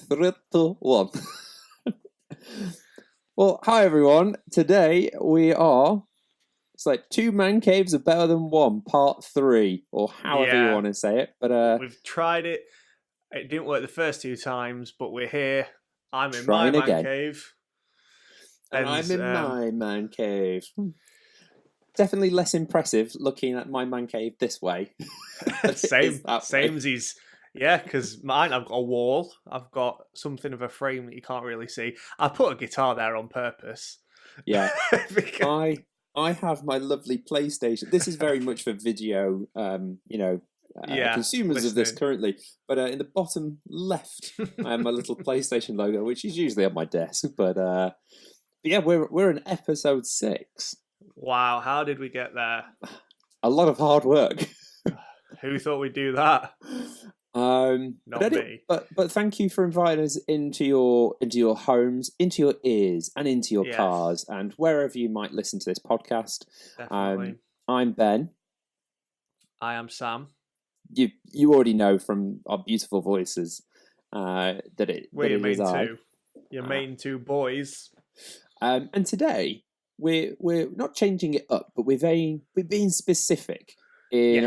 3, 2, 1. Well, hi everyone. Today it's like 2 man caves are better than 1, part 3, or however you want to say it. But we've tried it. It didn't work the first 2 times, but we're here. I'm in trying my again. man cave. And I'm in my man cave. Definitely less impressive looking at my man cave this way. Samesies. Yeah, because mine, I've got a wall. I've got something of a frame that you can't really see. I put a guitar there on purpose. Yeah. I have my lovely PlayStation. This is very much for video, consumers of this currently. But in the bottom left, I have my little PlayStation logo, which is usually on my desk. But yeah, we're in episode 6. Wow, how did we get there? A lot of hard work. Who thought we'd do that? Not me. But thank you for inviting us into your homes, into your ears, and into your cars, and wherever you might listen to this podcast. Definitely. I'm Ben. I am Sam. You already know from our beautiful voices that we're your main two. Your main 2 boys. And today we're not changing it up, but we're being specific in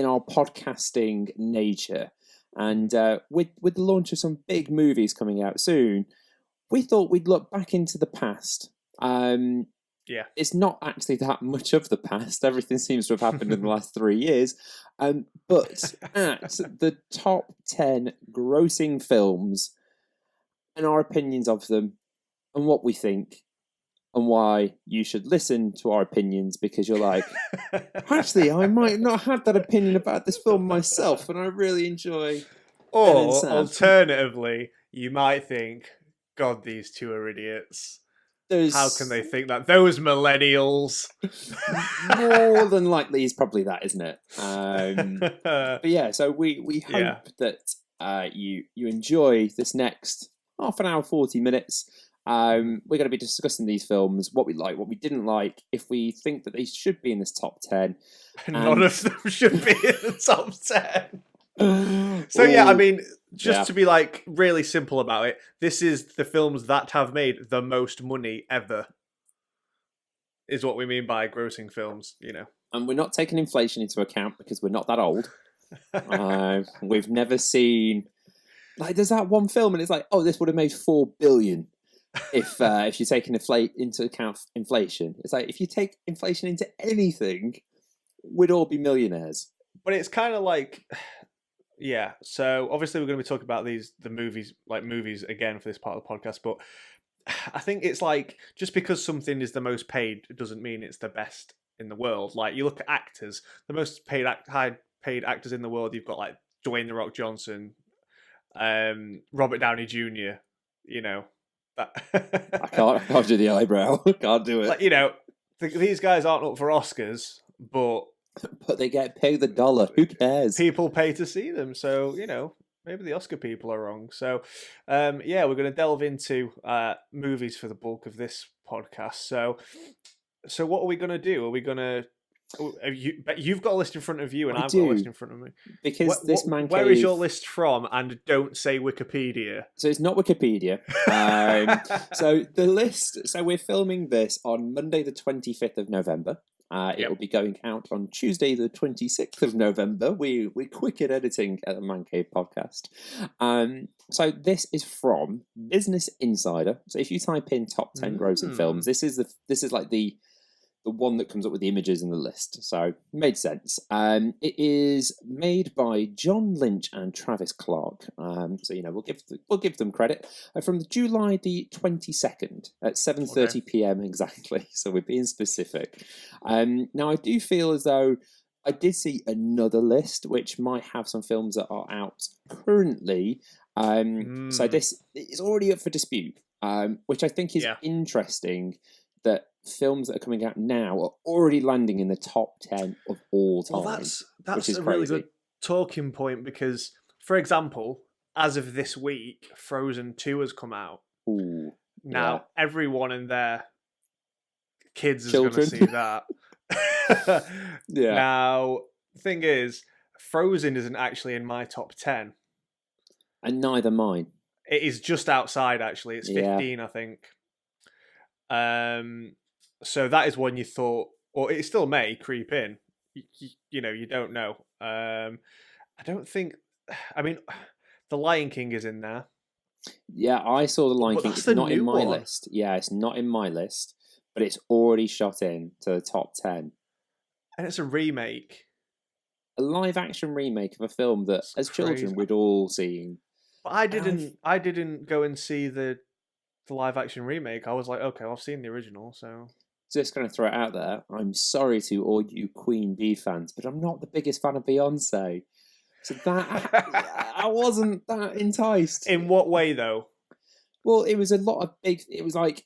our podcasting nature. And with the launch of some big movies coming out soon, we thought we'd look back into the past. It's not actually that much of the past. Everything seems to have happened in the last 3 years. But at the top 10 grossing films and our opinions of them and what we think and why you should listen to our opinions, because you're like, actually, I might not have that opinion about this film myself, and I really enjoy. Or alternatively, you might think, God, these 2 are idiots. How can they think that? Those millennials. More than likely is probably that, isn't it? But yeah, so we hope that you enjoy this next half an hour, 40 minutes. We're going to be discussing these films, what we like, what we didn't like, if we think that they should be in this top 10. None of them should be in the top 10. So yeah, I mean, to be like really simple about it, this is the films that have made the most money ever, is what we mean by grossing films, you know. And we're not taking inflation into account because we're not that old. We've never seen, like, there's that one film and it's like, oh, this would have made 4 billion. If you're taking into account inflation. It's like, if you take inflation into anything, we'd all be millionaires. But it's kind of like, yeah. So obviously we're going to be talking about the movies again for this part of the podcast. But I think it's like, just because something is the most paid, it doesn't mean it's the best in the world. Like, you look at actors, the most high paid actors in the world. You've got like Dwayne "The Rock" Johnson, Robert Downey Jr., you know. I can't do the eyebrow. Can't do it. Like, you know, these guys aren't up for Oscars, but they get paid the dollar. Who cares? People pay to see them, so you know, maybe the Oscar people are wrong. So, we're going to delve into movies for the bulk of this podcast. So what are we going to do? Are we going to? You've got a list in front of you, and I've got a list in front of me. Because where is your list from? And don't say Wikipedia. So it's not Wikipedia. So the list. So we're filming this on Monday, the 25th of November. It will be going out on Tuesday, the 26th of November. We're quick at editing at the Mancave Podcast. So this is from Business Insider. So if you type in top 10 grossing films, this is like the one that comes up with the images in the list. So made sense. It is made by John Lynch and Travis Clark. So, you know, we'll give them credit. From July the 22nd at 7:30 p.m. exactly. So we're being specific. Now I do feel as though I did see another list which might have some films that are out currently. So this is already up for dispute, which I think is interesting, that films that are coming out now are already landing in the top 10 of all time. Well, that's a really good talking point, because, for example, as of this week, Frozen 2 has come out. Ooh, now, everyone and their kids is going to see that. Now, the thing is, Frozen isn't actually in my top 10. And neither mine. It is just outside, actually. It's 15, I think. So that is one you thought, or it still may creep in. You know, you don't know. I don't think. I mean, The Lion King is in there. Yeah, I saw The Lion King. It's not in my one. list. Yeah, it's not in my list, but it's already shot in to the top 10. And it's a remake. A live-action remake of a film that, as children, we'd all seen. But I didn't go and see the live-action remake. I was like, okay, I've seen the original, so... Just going to throw it out there. I'm sorry to all you Queen Bee fans, but I'm not the biggest fan of Beyonce. So that I wasn't that enticed. In what way, though? Well, it was a lot of big. It was like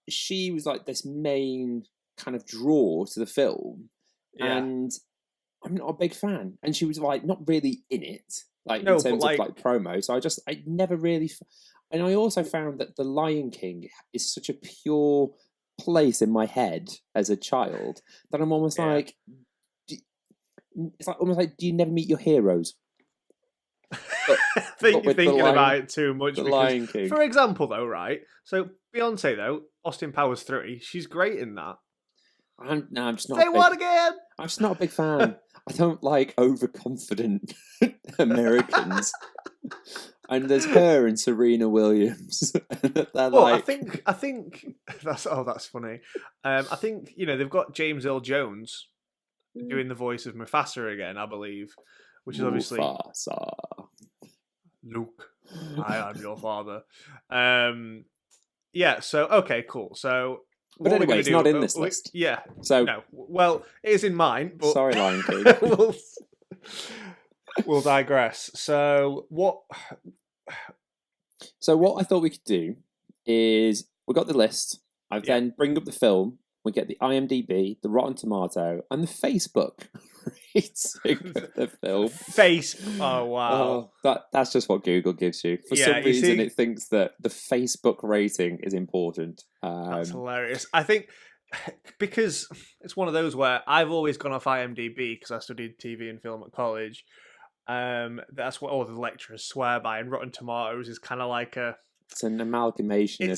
she was like this main kind of draw to the film, and I'm not a big fan. And she was like not really in it, like in terms of like promo. So I never really. And I also found that The Lion King is such a pure place in my head as a child that I'm almost like. It's like almost like, do you never meet your heroes? You're thinking about it too much. The Lion King. For example, though, right? So Beyonce, though, Austin Powers 3, she's great in that. I'm just not. Say what again? I'm just not a big fan. I don't like overconfident Americans. And there's her and Serena Williams. Well, I think that's funny. I think they've got James Earl Jones doing the voice of Mufasa again, I believe, which is obviously Mufasa. Luke, I am your father. Yeah. So okay, cool. So, but anyway, it's not in this list. Yeah. So no. Well, it is in mine. But sorry, Lion King. We'll digress. So what? So what I thought we could do is we got the list. I then bring up the film. We get the IMDb, the Rotten Tomato, and the Facebook rating of the film. Oh wow! That's just what Google gives you. For some reason, it thinks that the Facebook rating is important. That's hilarious. I think because it's one of those where I've always gone off IMDb because I studied TV and film at college. That's what all the lecturers swear by, and Rotten Tomatoes is kind of like it's an amalgamation.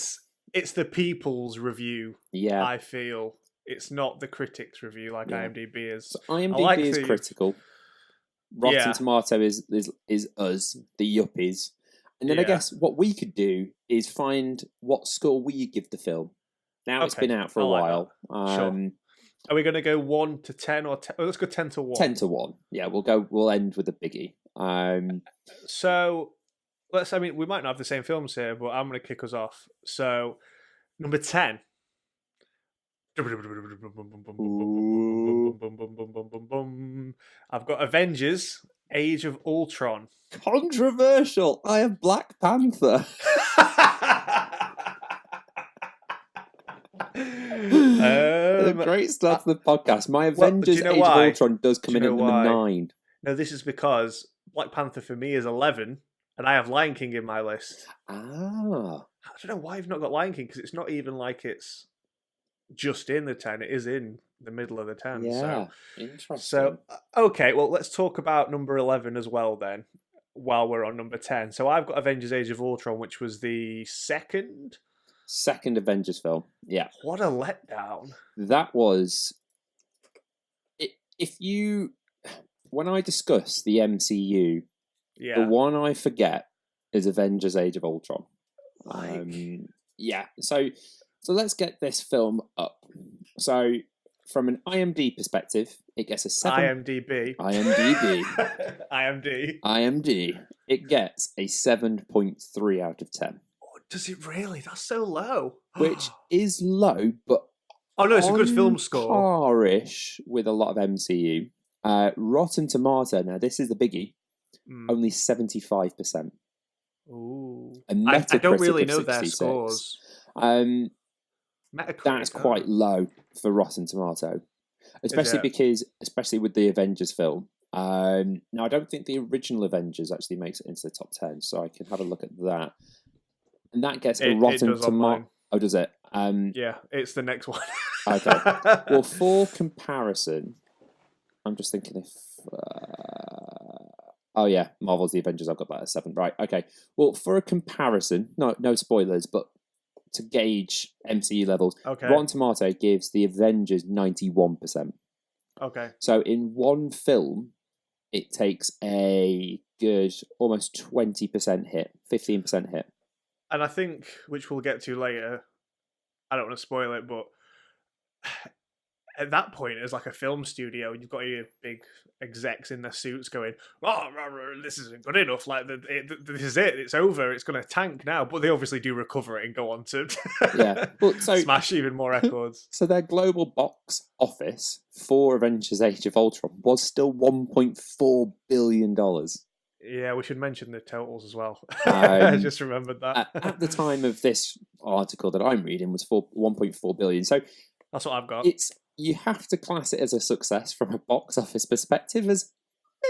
It's the people's review. Yeah, I feel it's not the critics' review like IMDb is. So IMDb is critical. Rotten Tomato is us, the yuppies, and then I guess what we could do is find what score we give the film. Now it's been out for a while. Sure. Are we going to go 1 to 10 or 10? Let's go 10 to 1. 10 to 1. Yeah, we'll end with a biggie. So we might not have the same films here, but I'm going to kick us off. So, number 10. I've got Avengers: Age of Ultron. Controversial. I have Black Panther. A great start to the podcast. My Avengers: Age of Ultron does come in at number 9. No, this is because Black Panther for me is 11, and I have Lion King in my list. Ah. I don't know why I've not got Lion King, because it's not even like it's just in the 10. It is in the middle of the 10. Yeah, interesting. So, okay, well, let's talk about number 11 as well then, while we're on number 10. So I've got Avengers: Age of Ultron, which was the second Avengers film. Yeah. What a letdown. That was... When I discuss the MCU, the one I forget is Avengers: Age of Ultron. So let's get this film up. So from an IMDb perspective, it gets a 7. IMDb. It gets a 7.3 out of 10. Does it really? That's so low. Which is low, but it's a good film score. Par-ish with a lot of MCU. Rotten Tomato, now this is the biggie, only 75%. Ooh. I don't really know their scores. That's quite low for Rotten Tomato, especially with the Avengers film. Now I don't think the original Avengers actually makes it into the top 10, so I can have a look at that. And that gets a Rotten Tomato. Oh, does it? Yeah, it's the next one. Okay. Well, for comparison, I'm just thinking if... Oh yeah, Marvel's The Avengers. I've got that at 7. Right. Okay. Well, for a comparison, no spoilers, but to gauge MCU levels, Okay. Rotten Tomato gives The Avengers 91%. Okay. So in one film, it takes a good almost 20% hit, 15% hit. And I think, which we'll get to later, I don't want to spoil it, but at that point, as like a film studio, you've got your big execs in their suits going, "Oh, this isn't good enough. Like, this is it. It's over. It's going to tank now." But they obviously do recover it and go on to smash even more records. So their global box office for Avengers: Age of Ultron was still $1.4 billion. Yeah, we should mention the totals as well. I just remembered that. At the time of this article that I'm reading was for 1.4 billion. So that's what I've got. You have to class it as a success from a box office perspective, as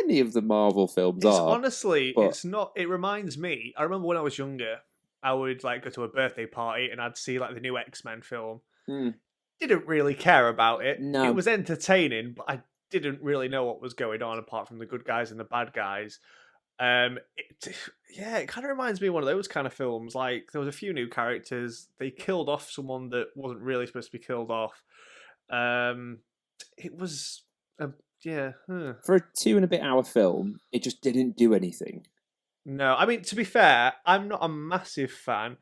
many of the Marvel films are. Honestly, it's not. It reminds me. I remember when I was younger, I would like go to a birthday party and I'd see like the new X-Men film. Didn't really care about it. No. It was entertaining, but I didn't really know what was going on apart from the good guys and the bad guys. It kind of reminds me of one of those kind of films. Like there was a few new characters. They killed off someone that wasn't really supposed to be killed off. It was for a 2.5-hour film. It just didn't do anything. No, I mean, to be fair, I'm not a massive fan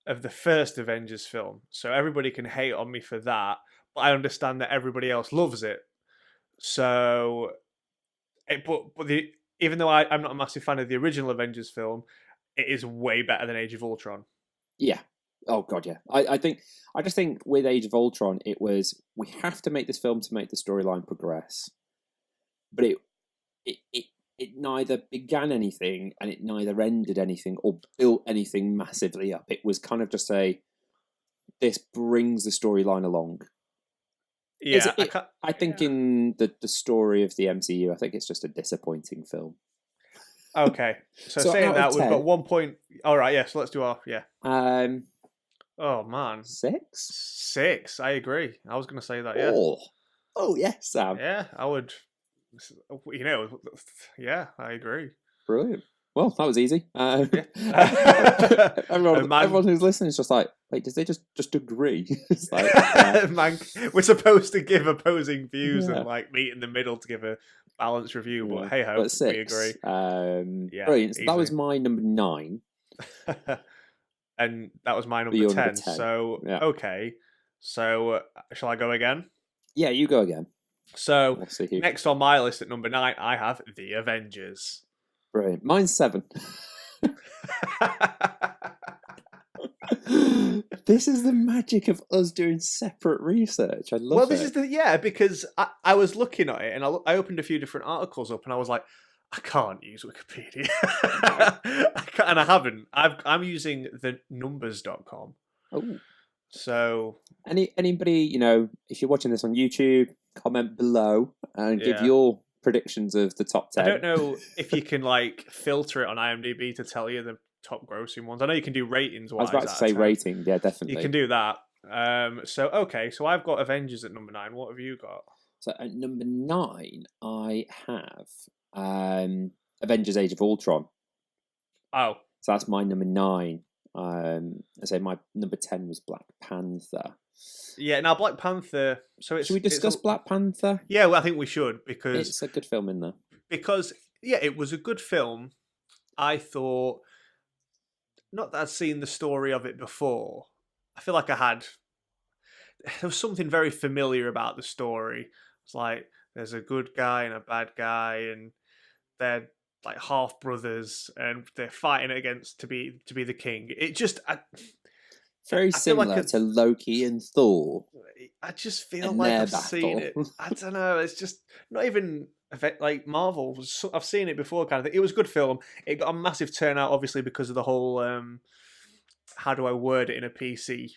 of the first Avengers film, so everybody can hate on me for that. But I understand that everybody else loves it. So, even though I'm not a massive fan of the original Avengers film, it is way better than Age of Ultron. Yeah. Oh god, yeah. I just think with Age of Ultron, it was we have to make this film to make the storyline progress, but it neither began anything and it neither ended anything or built anything massively up. It was kind of just this brings the storyline along. Yeah, I think in the story of the MCU, I think it's just a disappointing film. Okay, so saying that, we've got 1 point. All right, yeah. So let's do our Oh man, 6. 6. I agree. I was going to say that. Yeah. Oh yes, Sam. Yeah, I would. Yeah, I agree. Brilliant. Well, that was easy. Everyone who's listening is just like, wait, did they just agree? It's like, man, we're supposed to give opposing views and like meet in the middle to give a balanced review, but hey ho, we agree. Brilliant. So that was my number 9. And that was my number 10. So, okay. So, shall I go again? Yeah, you go again. So, next on my list at number 9, I have The Avengers. Brilliant. Mine's 7. This is the magic of us doing separate research. I love it. Well, this is because I was looking at it and I opened a few different articles up and I was like, I can't use Wikipedia. And I haven't. I'm using the numbers.com. Oh. So anybody, if you're watching this on YouTube, comment below and give your predictions of the top 10. I don't know if you can like filter it on IMDb to tell you the top grossing ones. I know you can do ratings. I was about to say rating. Yeah, definitely. You can do that. So I've got Avengers at number 9. What have you got? So at number 9, I have Avengers: Age of Ultron. Oh, so that's my number 9. I say my number 10 was Black Panther. Yeah, now Black Panther. So should we discuss Black Panther? Yeah, well, I think we should because it's a good film in there. Because it was a good film. I thought, not that I'd seen the story of it before. I feel like I had. There was something very familiar about the story. It's like there's a good guy and a bad guy, and they're like half brothers, and they're fighting against to be the king. It just very similar to Loki and Thor. I just feel like I've seen it. I don't know. It's just not even like Marvel. I've seen it before, kind of thing. It was a good film. It got a massive turnout, obviously, because of the whole. How do I word it in a PC?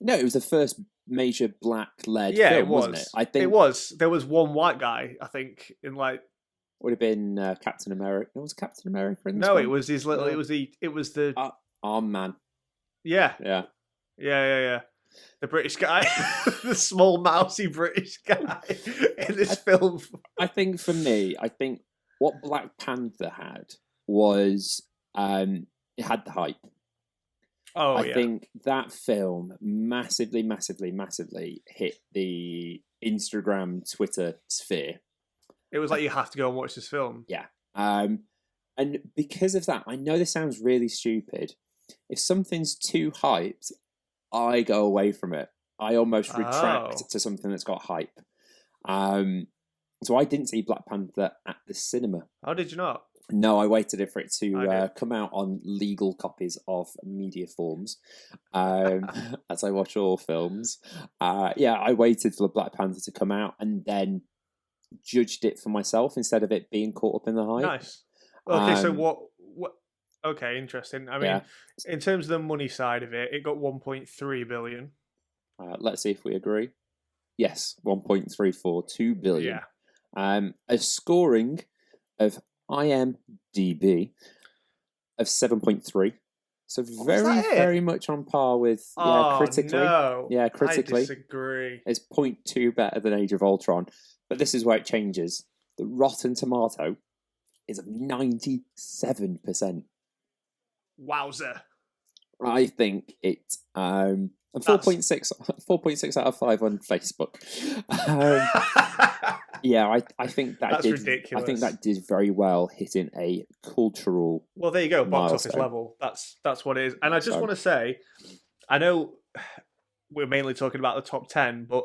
No, it was the first major black-led film, wasn't it? I think it was. There was one white guy, I think, in like. Would have been Captain America. No, was Captain America in this No, one? it was his little. It was the. Arm Man. Yeah. Yeah. The British guy, the small mousy British guy in this film. I think for me, what Black Panther had was it had the hype. Oh, I think that film massively, massively, massively hit the Instagram, Twitter sphere. It was like, you have to go and watch this film. Yeah. And because of that, I know this sounds really stupid. If something's too hyped, I go away from it. I almost retract to something that's got hype. So I didn't see Black Panther at the cinema. How did you not? No, I waited for it to come out on legal copies of media forms, as I watch all films. I waited for Black Panther to come out and then judged it for myself instead of it being caught up in the hype. Nice. Okay, so what? Okay, interesting. I mean, in terms of the money side of it, it got 1.3 billion. Let's see if we agree. Yes, 1.342 billion. Yeah. A scoring of IMDb of 7.3. So very much on par with critically. No. Yeah, critically. I disagree. It's 0.2 better than Age of Ultron. But this is where it changes. The Rotten Tomato is of 97%. Wowzer. I think it 4.6 out of 5 on Facebook. I think that's ridiculous. I think that did very well hitting a cultural. Well, there you go, box milestone. office level. That's what it is. And I just want to say, I know we're mainly talking about the top 10, but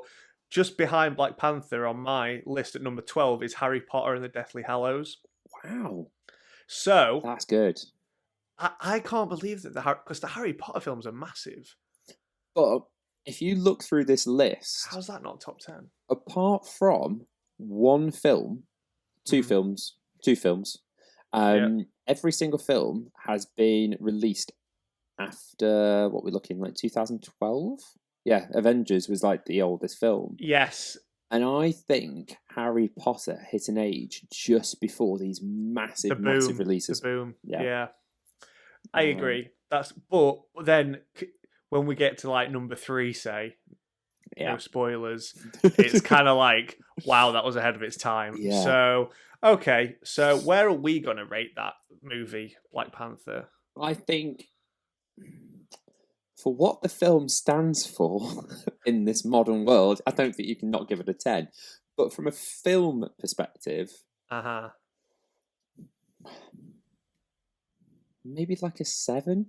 just behind Black Panther on my list at number 12 is Harry Potter and the Deathly Hallows. Wow. So that's good. I can't believe that because the Harry Potter films are massive. But if you look through this list, how's that not top 10? Apart from one film, two films, every single film has been released after what we're looking like 2012. Yeah, Avengers was like the oldest film. Yes. And I think Harry Potter hit an age just before these massive releases. The boom. Yeah. I agree. But then when we get to like number 3, say, no spoilers, it's kind of like, wow, that was ahead of its time. Yeah. So, okay. So where are we going to rate that movie, Black Panther? I think for what the film stands for in this modern world, I don't think you can not give it a 10. But from a film perspective, maybe like a 7.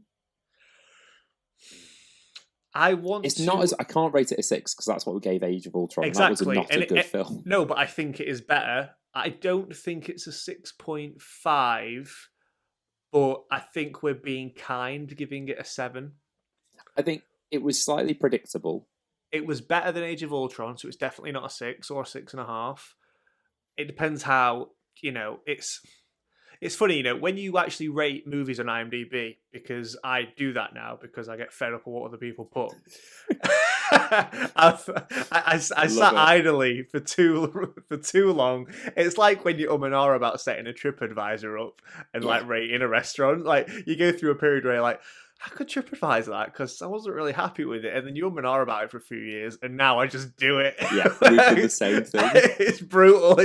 I can't rate it a 6 because that's what we gave Age of Ultron. Exactly. That was not a good film. No, but I think it is better. I don't think it's a 6.5, but I think we're being kind giving it a 7. I think it was slightly predictable. It was better than Age of Ultron, so it's definitely not a 6 or a 6.5. It depends how, it's funny, when you actually rate movies on IMDb, because I do that now because I get fed up with what other people put. I sat idly for too long. It's like when you and ah about setting a TripAdvisor up and like rating a restaurant. Like you go through a period where you're like, I could TripAdvisor that because I wasn't really happy with it, and then you and ah about it for a few years, and now I just do it. Yeah, we do the same thing. It's brutal.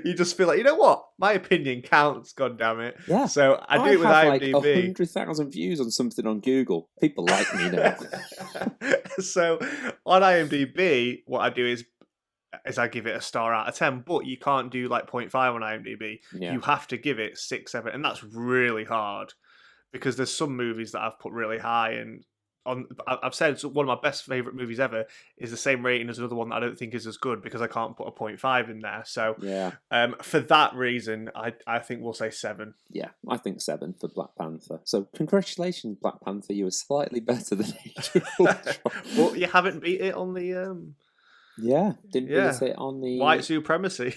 You just feel like, you know what, my opinion counts. God damn it. Yeah. So I do it with IMDb. Like 100,000 views on something on Google. People like me now. So on IMDb, what I do is I give it a star out of 10, but you can't do like 0.5 on IMDb. Yeah. You have to give it 6, 7, and that's really hard. Because there's some movies that I've put really high, and I've said one of my best favourite movies ever is the same rating as another one that I don't think is as good because I can't put a 0.5 in there. So for that reason, I think we'll say 7. Yeah, I think 7 for Black Panther. So congratulations, Black Panther. You were slightly better than Age of Ultron. But you haven't beat it on the... didn't beat it on the... White supremacy.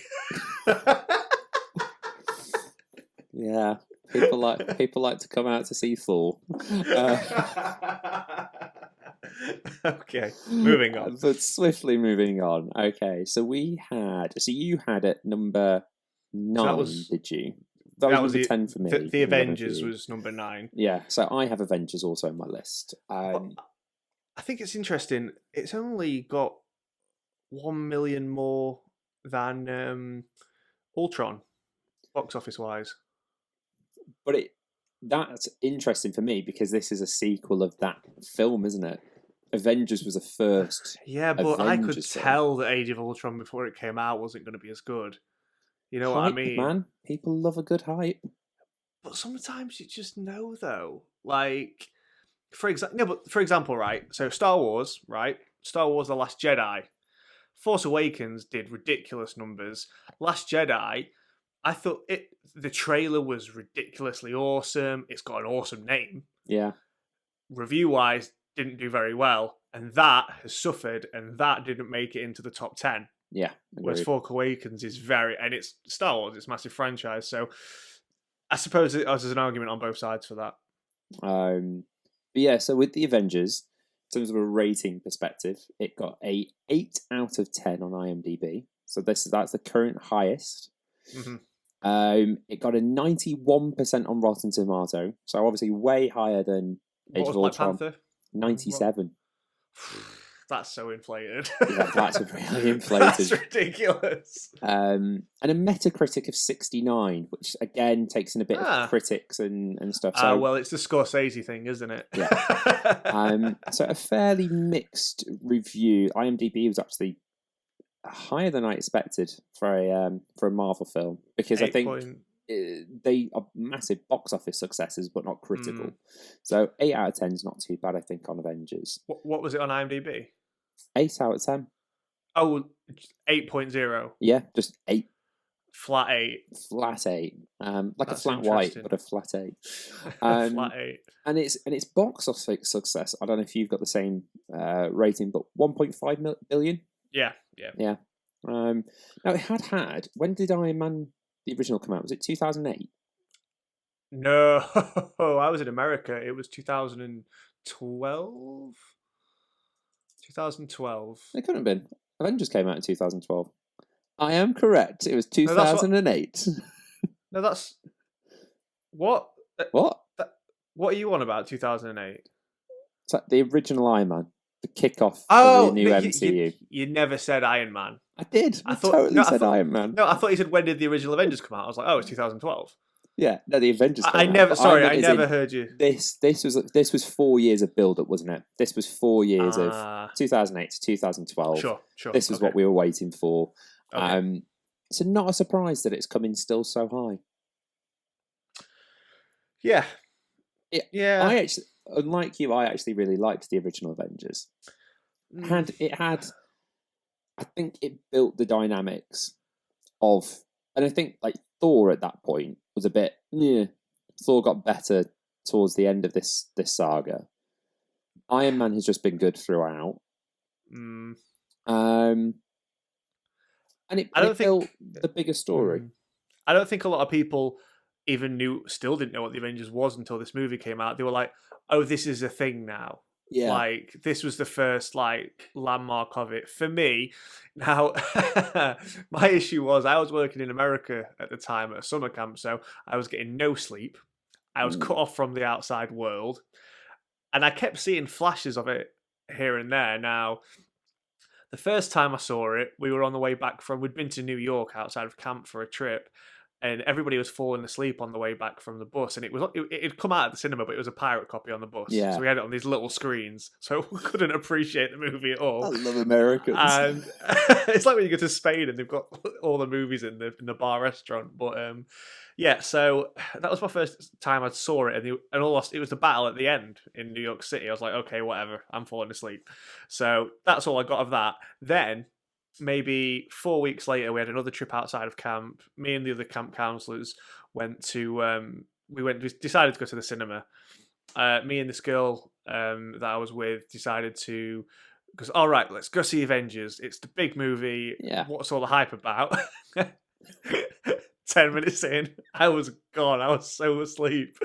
Yeah. People like to come out to see Thor. Okay, moving on. But swiftly moving on. Okay, so you had it number 9, did you? That was number 10 for me. The Avengers was number 9. Yeah, so I have Avengers also on my list. I think it's interesting. It's only got 1 million more than Ultron. box office wise. But that's interesting for me because this is a sequel of that film, isn't it? Avengers was the first. Yeah, but I could Avengers film. tell that Age of Ultron before it came out wasn't going to be as good. You know what I Hype, mean? man. People love a good hype. But sometimes you just know, though. Like, for example, right? So Star Wars, right? Star Wars: The Last Jedi. Force Awakens did ridiculous numbers. Last Jedi, I thought the trailer was ridiculously awesome. It's got an awesome name. Yeah. Review-wise, didn't do very well, and that has suffered, and that didn't make it into the top 10. Yeah. Whereas Force Awakens is and it's Star Wars, it's a massive franchise, so I suppose there's an argument on both sides for that. But yeah, so with the Avengers, in terms of a rating perspective, it got a 8 out of 10 on IMDb. So that's the current highest. Mm-hmm. It got a 91% on Rotten Tomato, so obviously way higher than Age of Ultron. 97. That's so inflated. Yeah, that's really inflated. That's ridiculous. And a Metacritic of 69, which again takes in a bit of critics and stuff. So, well, it's the Scorsese thing, isn't it? Yeah. So a fairly mixed review. IMDb was actually higher than I expected for a Marvel film because I think they are massive box office successes, but not critical. So 8 out of 10 is not too bad, I think, on Avengers. What was it on IMDb? 8 out of 10. Oh, 8.0. Yeah, just 8. Flat 8. Flat 8. Like That's a flat white, but a flat 8. Flat 8. And it's box office success. I don't know if you've got the same rating, but 1.5 billion. Yeah. Now it had. When did Iron Man the original come out? Was it 2008? No, I was in America. It was 2012. 2012. It couldn't have been. Avengers came out in 2012. I am correct. It was 2008. No, that's what? What? What are you on about? 2008. So the original Iron Man, the kickoff of the new MCU. You never said Iron Man. I did. I totally said Iron Man. No, I thought you said when did the original Avengers come out? I was like, oh, it's 2012. Yeah, no, the Avengers. I never heard you. This was 4 years of build up, wasn't it? This was 4 years of 2008 to 2012. Sure. This was what we were waiting for. Okay. So not a surprise that it's coming still so high. Yeah. I actually, unlike you, I actually really liked the original Avengers. I think it built the dynamics of, and I think like Thor at that point was a bit. Thor got better towards the end of this saga. Iron Man has just been good throughout. And it built the bigger story. I don't think a lot of people still didn't know what the Avengers was until this movie came out. They were like, oh, this is a thing now. Yeah. Like, this was the first, landmark of it. For me, now, my issue was I was working in America at the time at a summer camp, so I was getting no sleep. I was cut off from the outside world. And I kept seeing flashes of it here and there. Now, the first time I saw it, we were on the way back we'd been to New York outside of camp for a trip, and everybody was falling asleep on the way back from the bus. And it'd come out at the cinema, but it was a pirate copy on the bus. Yeah. So we had it on these little screens, so we couldn't appreciate the movie at all. I love Americans. And it's like when you go to Spain and they've got all the movies in the bar restaurant. But yeah, so that was my first time I saw it, and it was the battle at the end in New York City. I was like, okay, whatever, I'm falling asleep. So that's all I got of that. Then, maybe 4 weeks later, we had another trip outside of camp. Me and the other camp counselors went to, we decided to go to the cinema. Me and this girl that I was with decided to, because, all right, let's go see Avengers. It's the big movie. Yeah. What's all the hype about? 10 minutes in, I was gone. I was so asleep.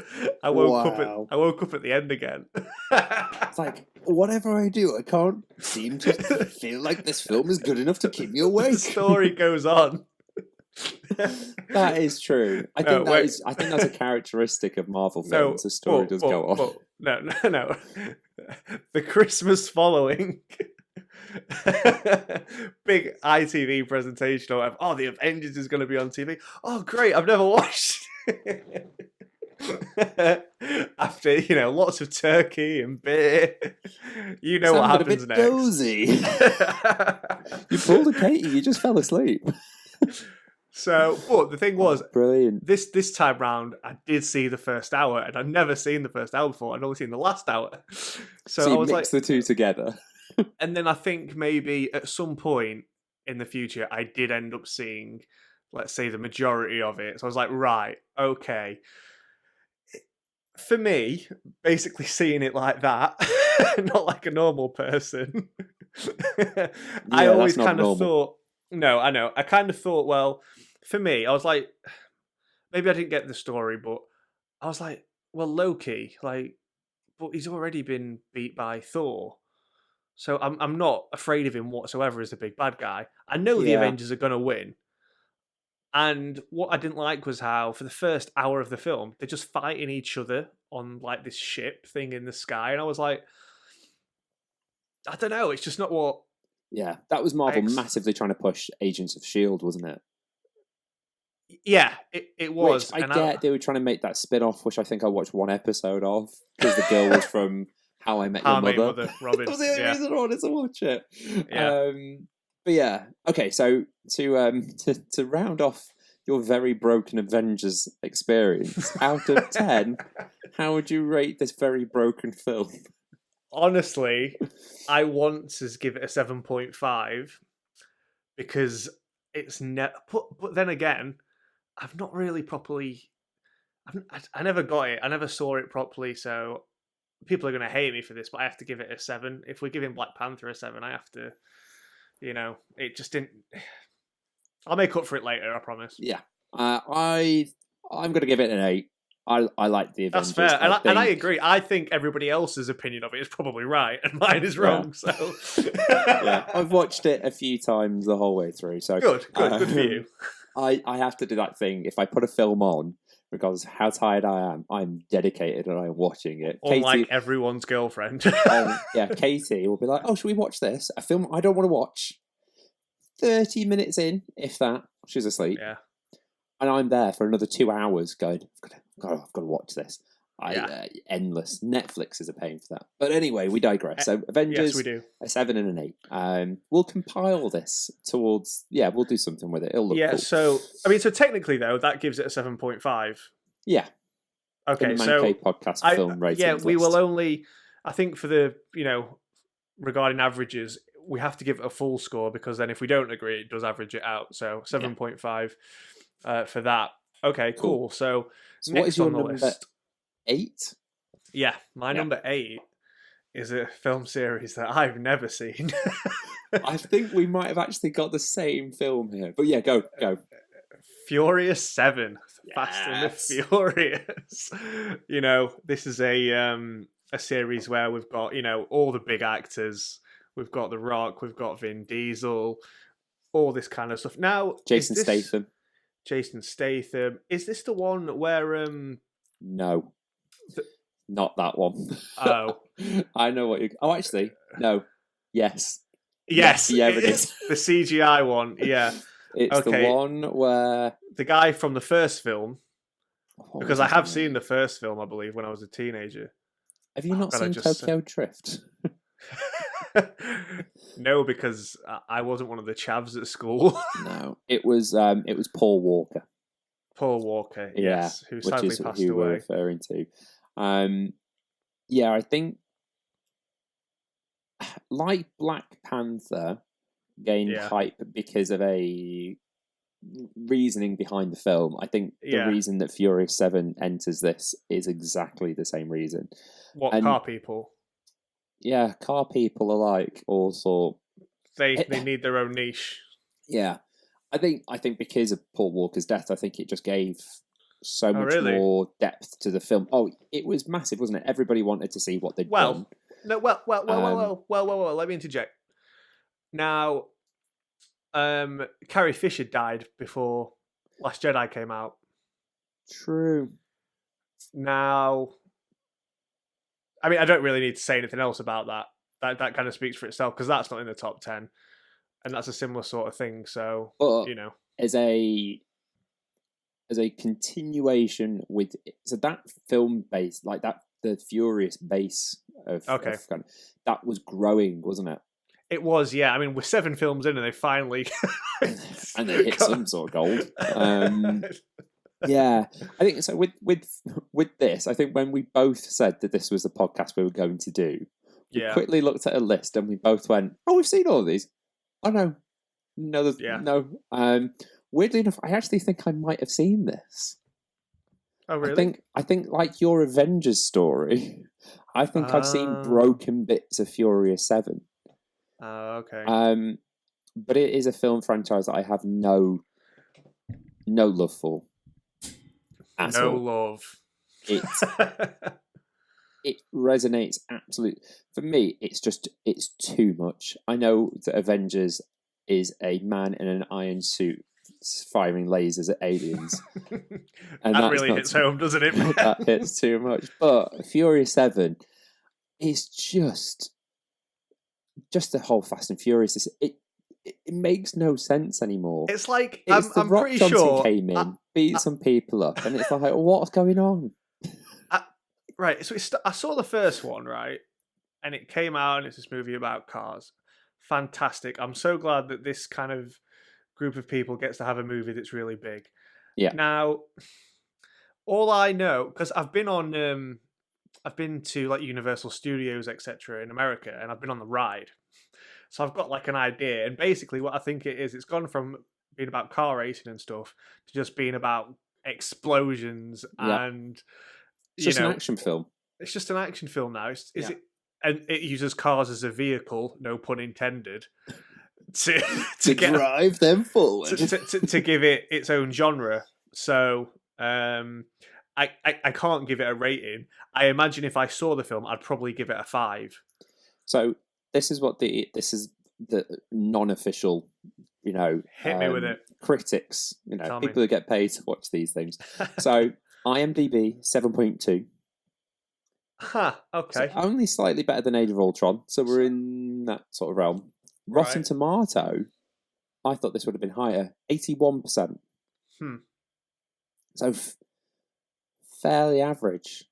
I woke up at the end again. It's like, whatever I do, I can't seem to feel like this film is good enough to keep me awake. The story goes on. That is true. I think that's a characteristic of Marvel films. The story does go on. No. The Christmas following, Big ITV presentation or whatever. Oh, the Avengers is going to be on TV. Oh, great! I've never watched. After lots of turkey and beer, you know what happens next. Dozy. You pulled a Katie. You just fell asleep. So, but the thing was, brilliant. This time round, I did see the first hour, and I'd never seen the first hour before. I'd only seen the last hour. So you mix the two together. And then I think maybe at some point in the future, I did end up seeing, let's say, the majority of it. So I was like, right, okay. For me, basically seeing it like that, not like a normal person, I always kind of thought, no, I know. I kind of thought, well, for me, I was like, maybe I didn't get the story, but I was like, well, Loki, but he's already been beat by Thor. So I'm not afraid of him whatsoever as the big bad guy. I know the Avengers are going to win. And what I didn't like was how, for the first hour of the film, they're just fighting each other on like this ship thing in the sky. And I was like, I don't know. It's just not what... Yeah, that was Marvel massively trying to push Agents of S.H.I.E.L.D., wasn't it? Yeah, it was. Which I get they were trying to make that spin-off, which I think I watched one episode of, because the girl was from How I Met Your Mother. Robin. That was the only reason I wanted to watch it. Yeah. But yeah, okay, so to round off your very broken Avengers experience, out of 10, how would you rate this very broken film? Honestly, I want to give it a 7.5 because it's but then again, I've not really properly... I never got it. I never saw it properly, so people are going to hate me for this, but I have to give it a 7. If we're giving Black Panther a 7, I have to... it just didn't... I'll make up for it later, I promise. Yeah. I'm going to give it an 8. I like the Avengers. That's fair, and I agree. I think everybody else's opinion of it is probably right, and mine is wrong. So, yeah, I've watched it a few times the whole way through. So good for you. I have to do that thing. If I put a film on, regardless of how tired I am, I'm dedicated and I'm watching it. Unlike Katie, everyone's girlfriend. Katie will be like, "Oh, should we watch this? A film I don't want to watch." 30 minutes in, if that, she's asleep. Yeah. And I'm there for another 2 hours going, I've got to watch this. Endless. Netflix is a pain for that. But anyway, we digress. So Avengers, yes, we do. A 7 and an 8. We'll compile this towards, we'll do something with it. It'll look cool. So technically though, that gives it a 7.5. Yeah. Okay, so Mancave Podcast film rating. Yeah, we will only, I think for the, regarding averages, we have to give it a full score because then if we don't agree, it does average it out. So 7.5 for that. Okay, cool. So next what is your on the number list, 8? Yeah, my number 8 is a film series that I've never seen. I think we might have actually got the same film here. But yeah, go. Furious 7. Yes. Fast and the Furious. This is a series where we've got, all the big actors. We've got The Rock, we've got Vin Diesel, all this kind of stuff. Now, Jason Statham. Is this the one where... No. Not that one. Oh. I know what you... Oh, actually, no. Yes. Yes. Yeah, it is. The CGI one, yeah. It's the one where... The guy from the first film, because I have seen the first film, I believe, when I was a teenager. Have you not seen Tokyo Drift? No, because I wasn't one of the chavs at school. No, it was Paul Walker. Paul Walker, yes, who sadly passed who away. We're referring to. I think like Black Panther gained hype because of a reasoning behind the film. I think the reason that Furious 7 enters this is exactly the same reason. Car people? Yeah, car people alike also. They need their own niche. Yeah. I think because of Paul Walker's death, I think it just gave so much more depth to the film. Oh, it was massive, wasn't it? Everybody wanted to see what they'd done. No, well, let me interject. Now, Carrie Fisher died before Last Jedi came out. True. Now, I mean, I don't really need to say anything else about that. that kind of speaks for itself, because that's not in the top 10, and that's a similar sort of thing. So But you know, as a continuation with that film base, like that, the Furious base of that was growing, wasn't it? it was, yeah. I mean, we're 7 films in, and they finally and they hit some sort of gold. Yeah, I think so. With this, I think when we both said that this was the podcast we were going to do, we quickly looked at a list and we both went, "Oh, we've seen all of these." Oh no, no. Weirdly enough, I actually think I might have seen this. Oh really? I think like your Avengers story, I think I've seen broken bits of Furious 7. Okay. But it is a film franchise that I have no love for. No love. It resonates absolutely. For me, it's too much. I know that Avengers is a man in an iron suit firing lasers at aliens. And that really hits home, doesn't it? That hits too much. But Furious 7 is just the whole Fast and Furious. It makes no sense anymore. It's like I'm pretty Johnson sure came in, beat some people up, and it's like, what's going on? Right, so I saw the first one, right, and it came out, and it's this movie about cars. Fantastic! I'm so glad that this kind of group of people gets to have a movie that's really big. Yeah. Now, all I know, because I've been to like Universal Studios, etc., in America, and I've been on the ride. So I've got like an idea, and basically what I think it is, it's gone from being about car racing and stuff to just being about explosions and it's just an action film. It's just an action film now. Is it? And it uses cars as a vehicle, no pun intended, to drive them forward, to give it its own genre. So I can't give it a rating. I imagine if I saw the film, I'd probably give it a 5. So this is the non-official, hit me with it, critics, people who get paid to watch these things. So IMDb 7.2. Okay. So only slightly better than Age of Ultron, so we're in that sort of realm. Rotten Tomato, I thought this would have been higher, 81%. So fairly average.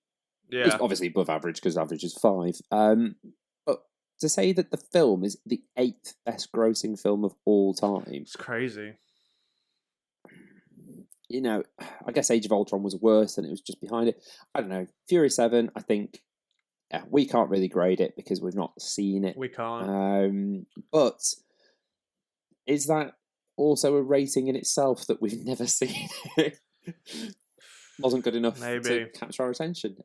Yeah, it's obviously above average because average is 5. But to say that the film is the 8th best grossing film of all time, it's crazy. I guess Age of Ultron was worse and it was just behind it. I don't know. Fury 7, I think, we can't really grade it because we've not seen it. We can't. But is that also a rating in itself that we've never seen? Wasn't good enough to capture our attention.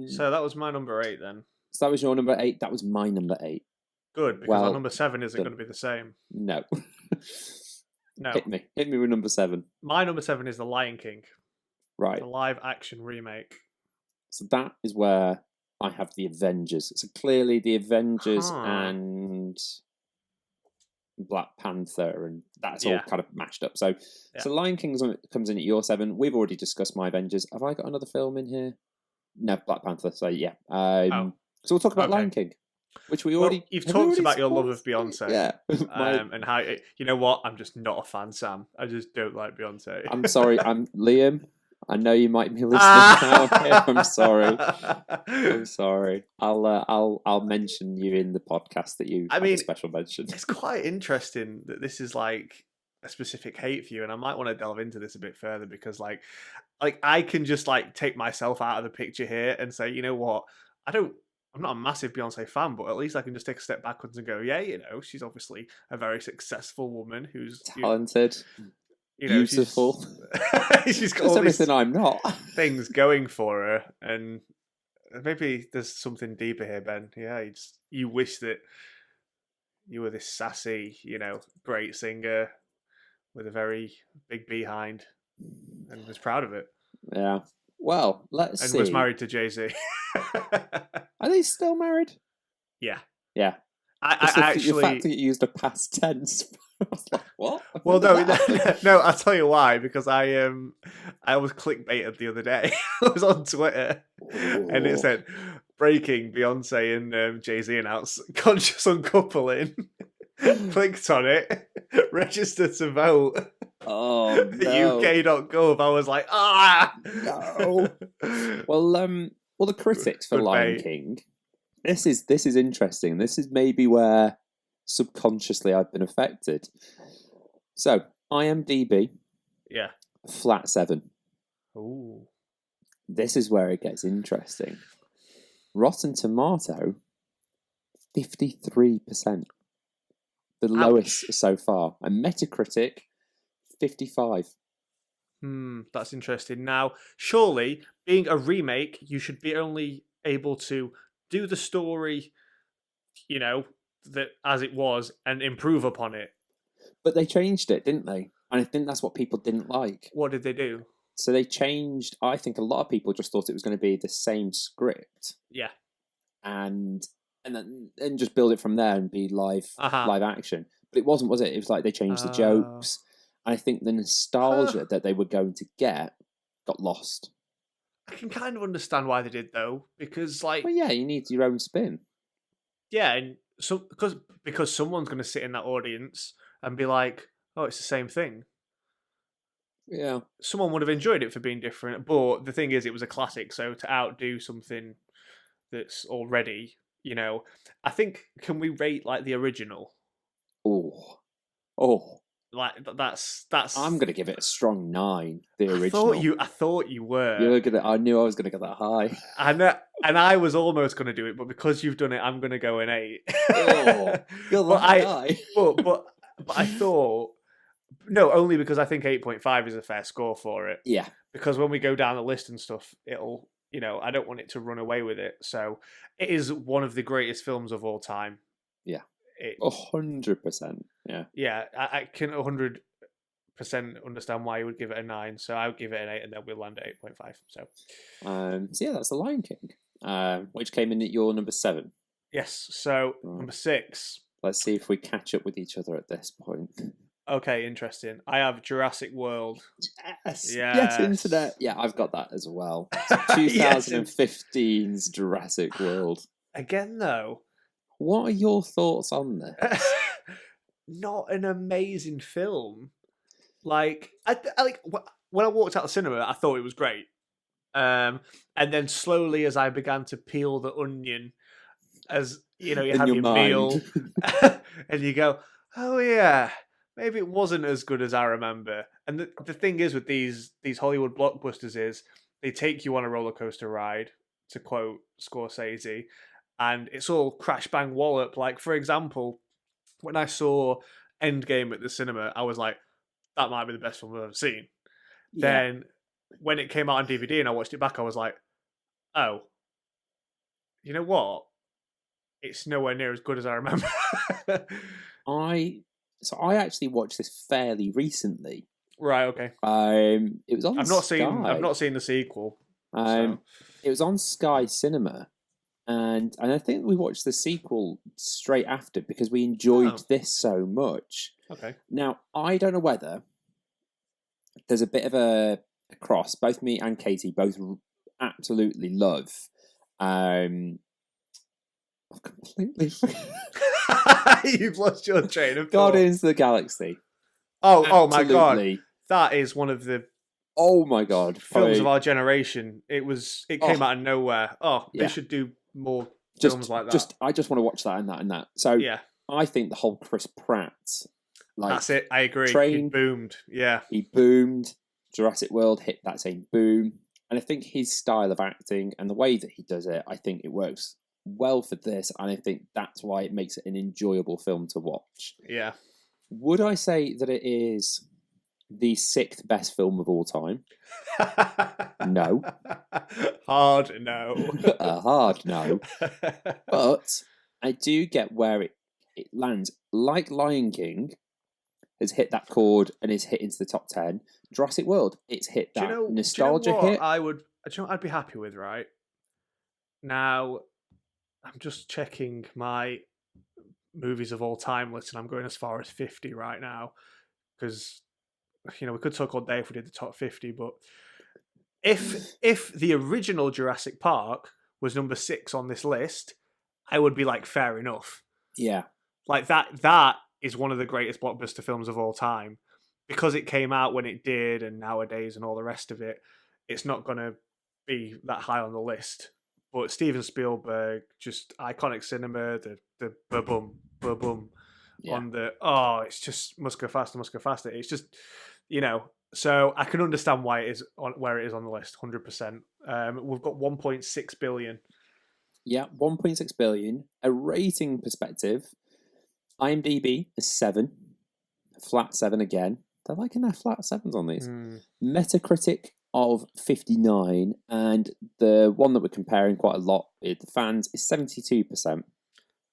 So that was my number 8 then. So that was your number 8. That was my number 8. Good, because our number 7 isn't going to be the same. No. No. Hit me with number 7. My number 7 is The Lion King. Right. The live action remake. So that is where I have the Avengers. So clearly the Avengers and Black Panther, and that's all kind of mashed up. So Lion King comes in at your 7. We've already discussed my Avengers. Have I got another film in here? No, Black Panther. So yeah. So we'll talk about Lion King. Which we already... You've talked about your love of Beyonce. Yeah. And how... You know what? I'm just not a fan, Sam. I just don't like Beyonce. I'm sorry. Liam. I know you might be listening now. I'm sorry. I'll mention you in the podcast that you have a special mention. It's quite interesting that this is like a specific hate for you, and I might want to delve into this a bit further because like I can just like take myself out of the picture here and say, you know what? I'm not a massive Beyonce fan, but at least I can just take a step backwards and go, yeah, she's obviously a very successful woman who's talented, beautiful. She's got all everything I'm not. Things going for her, and maybe there's something deeper here, Ben. Yeah, you wish that you were this sassy, great singer with a very big behind, and was proud of it. Yeah. Well, let's see. And was married to Jay-Z. Are they still married? Yeah. Yeah. I actually... The fact that you used a past tense. I was like, what? Well, no, I'll tell you why. Because I was clickbaited the other day. I was on Twitter. And it said, breaking, Beyonce and Jay-Z announced conscious uncoupling. Clicked on it, register to vote. Oh no. UK.gov. I was like, ah, no. Well, the critics for Good Lion bait. King. This is interesting. This is maybe where subconsciously I've been affected. So IMDb, Yeah. flat 7. Ooh. This is where it gets interesting. Rotten Tomato, 53%. The lowest so far. And Metacritic, 55. That's interesting. Now, surely, being a remake, you should be only able to do the story, that as it was, and improve upon it. But they changed it, didn't they? And I think that's what people didn't like. What did they do? So they changed. I think a lot of people just thought it was going to be the same script. Yeah. And then just build it from there and be live action. But it wasn't, was it? It was like they changed the jokes. I think the nostalgia that they were going to get got lost. I can kind of understand why they did, though, because well, yeah, you need your own spin. Yeah, and so because someone's going to sit in that audience and be like, "Oh, it's the same thing." Yeah, someone would have enjoyed it for being different, but the thing is, it was a classic. So to outdo something that's already, I think, can we rate like the original? Oh. Like that's. I'm gonna give it a strong 9. The original. I thought you were. I knew I was gonna get that high. And I was almost gonna do it, but because you've done it, I'm gonna go an 8. But I thought. No, only because I think 8.5 is a fair score for it. Yeah. Because when we go down the list and stuff, it'll, I don't want it to run away with it. So it is one of the greatest films of all time. Yeah. 100%. Yeah. Yeah, I can 100% understand why you would give it a 9. So I would give it an 8 and then we'll land at 8.5. So yeah, that's The Lion King, which came in at your number 7. Yes. So number 6. Let's see if we catch up with each other at this point. Okay, interesting. I have Jurassic World. Yes, internet. Yeah, I've got that as well. 2015's Jurassic World. Again, though. What are your thoughts on this? Not an amazing film. Like, when I walked out the cinema, I thought it was great. And then slowly, as I began to peel the onion, as you have your meal, and you go, "Oh yeah, maybe it wasn't as good as I remember." And the thing is with these Hollywood blockbusters is they take you on a roller coaster ride, to quote Scorsese, and it's all crash bang wallop. Like, for example, when I saw Endgame at the cinema, I was like, that might be the best film I've ever seen. Yeah. Then when it came out on DVD and I watched it back, I was like, oh, you know what? It's nowhere near as good as I remember. I actually watched this fairly recently. Right. Okay. It was on. I've not seen the sequel. It was on Sky Cinema, and I think we watched the sequel straight after because we enjoyed this so much. Okay. Now I don't know whether there's a bit of a cross. Both me and Katie both absolutely love. I've completely You've lost your train of thought. Guardians of the Galaxy. Oh my god. That is one of the films of our generation. It came out of nowhere. They should do more films like that. I just want to watch that and that. So yeah. I think the whole Chris Pratt, that's it. I agree. He boomed. Yeah. He boomed. Jurassic World hit that same boom. And I think his style of acting and the way that he does it, I think it works well for this, and I think that's why it makes it an enjoyable film to watch. Yeah. Would I say that it is the 6th best film of all time? No. Hard no. A hard no. But I do get where it lands. Like Lion King has hit that chord and is hit into the top 10. Jurassic World, it's hit that nostalgia hit. I'd be happy with, right? Now, I'm just checking my movies of all time list, and I'm going as far as 50 right now because we could talk all day if we did the top 50. But if the original Jurassic Park was number 6 on this list, I would be like, fair enough. Yeah. Like that is one of the greatest blockbuster films of all time. Because it came out when it did and nowadays and all the rest of it, it's not going to be that high on the list. But Steven Spielberg, just iconic cinema, the ba-bum, ba-bum on the, it's just must go faster. It's just, so I can understand why it is where it is on the list, 100%. We've got 1.6 billion. Yeah, 1.6 billion. A rating perspective, IMDb is 7. Flat 7 again. They're liking their flat 7s on these. Metacritic of 59, and the one that we're comparing quite a lot with the fans is 72%.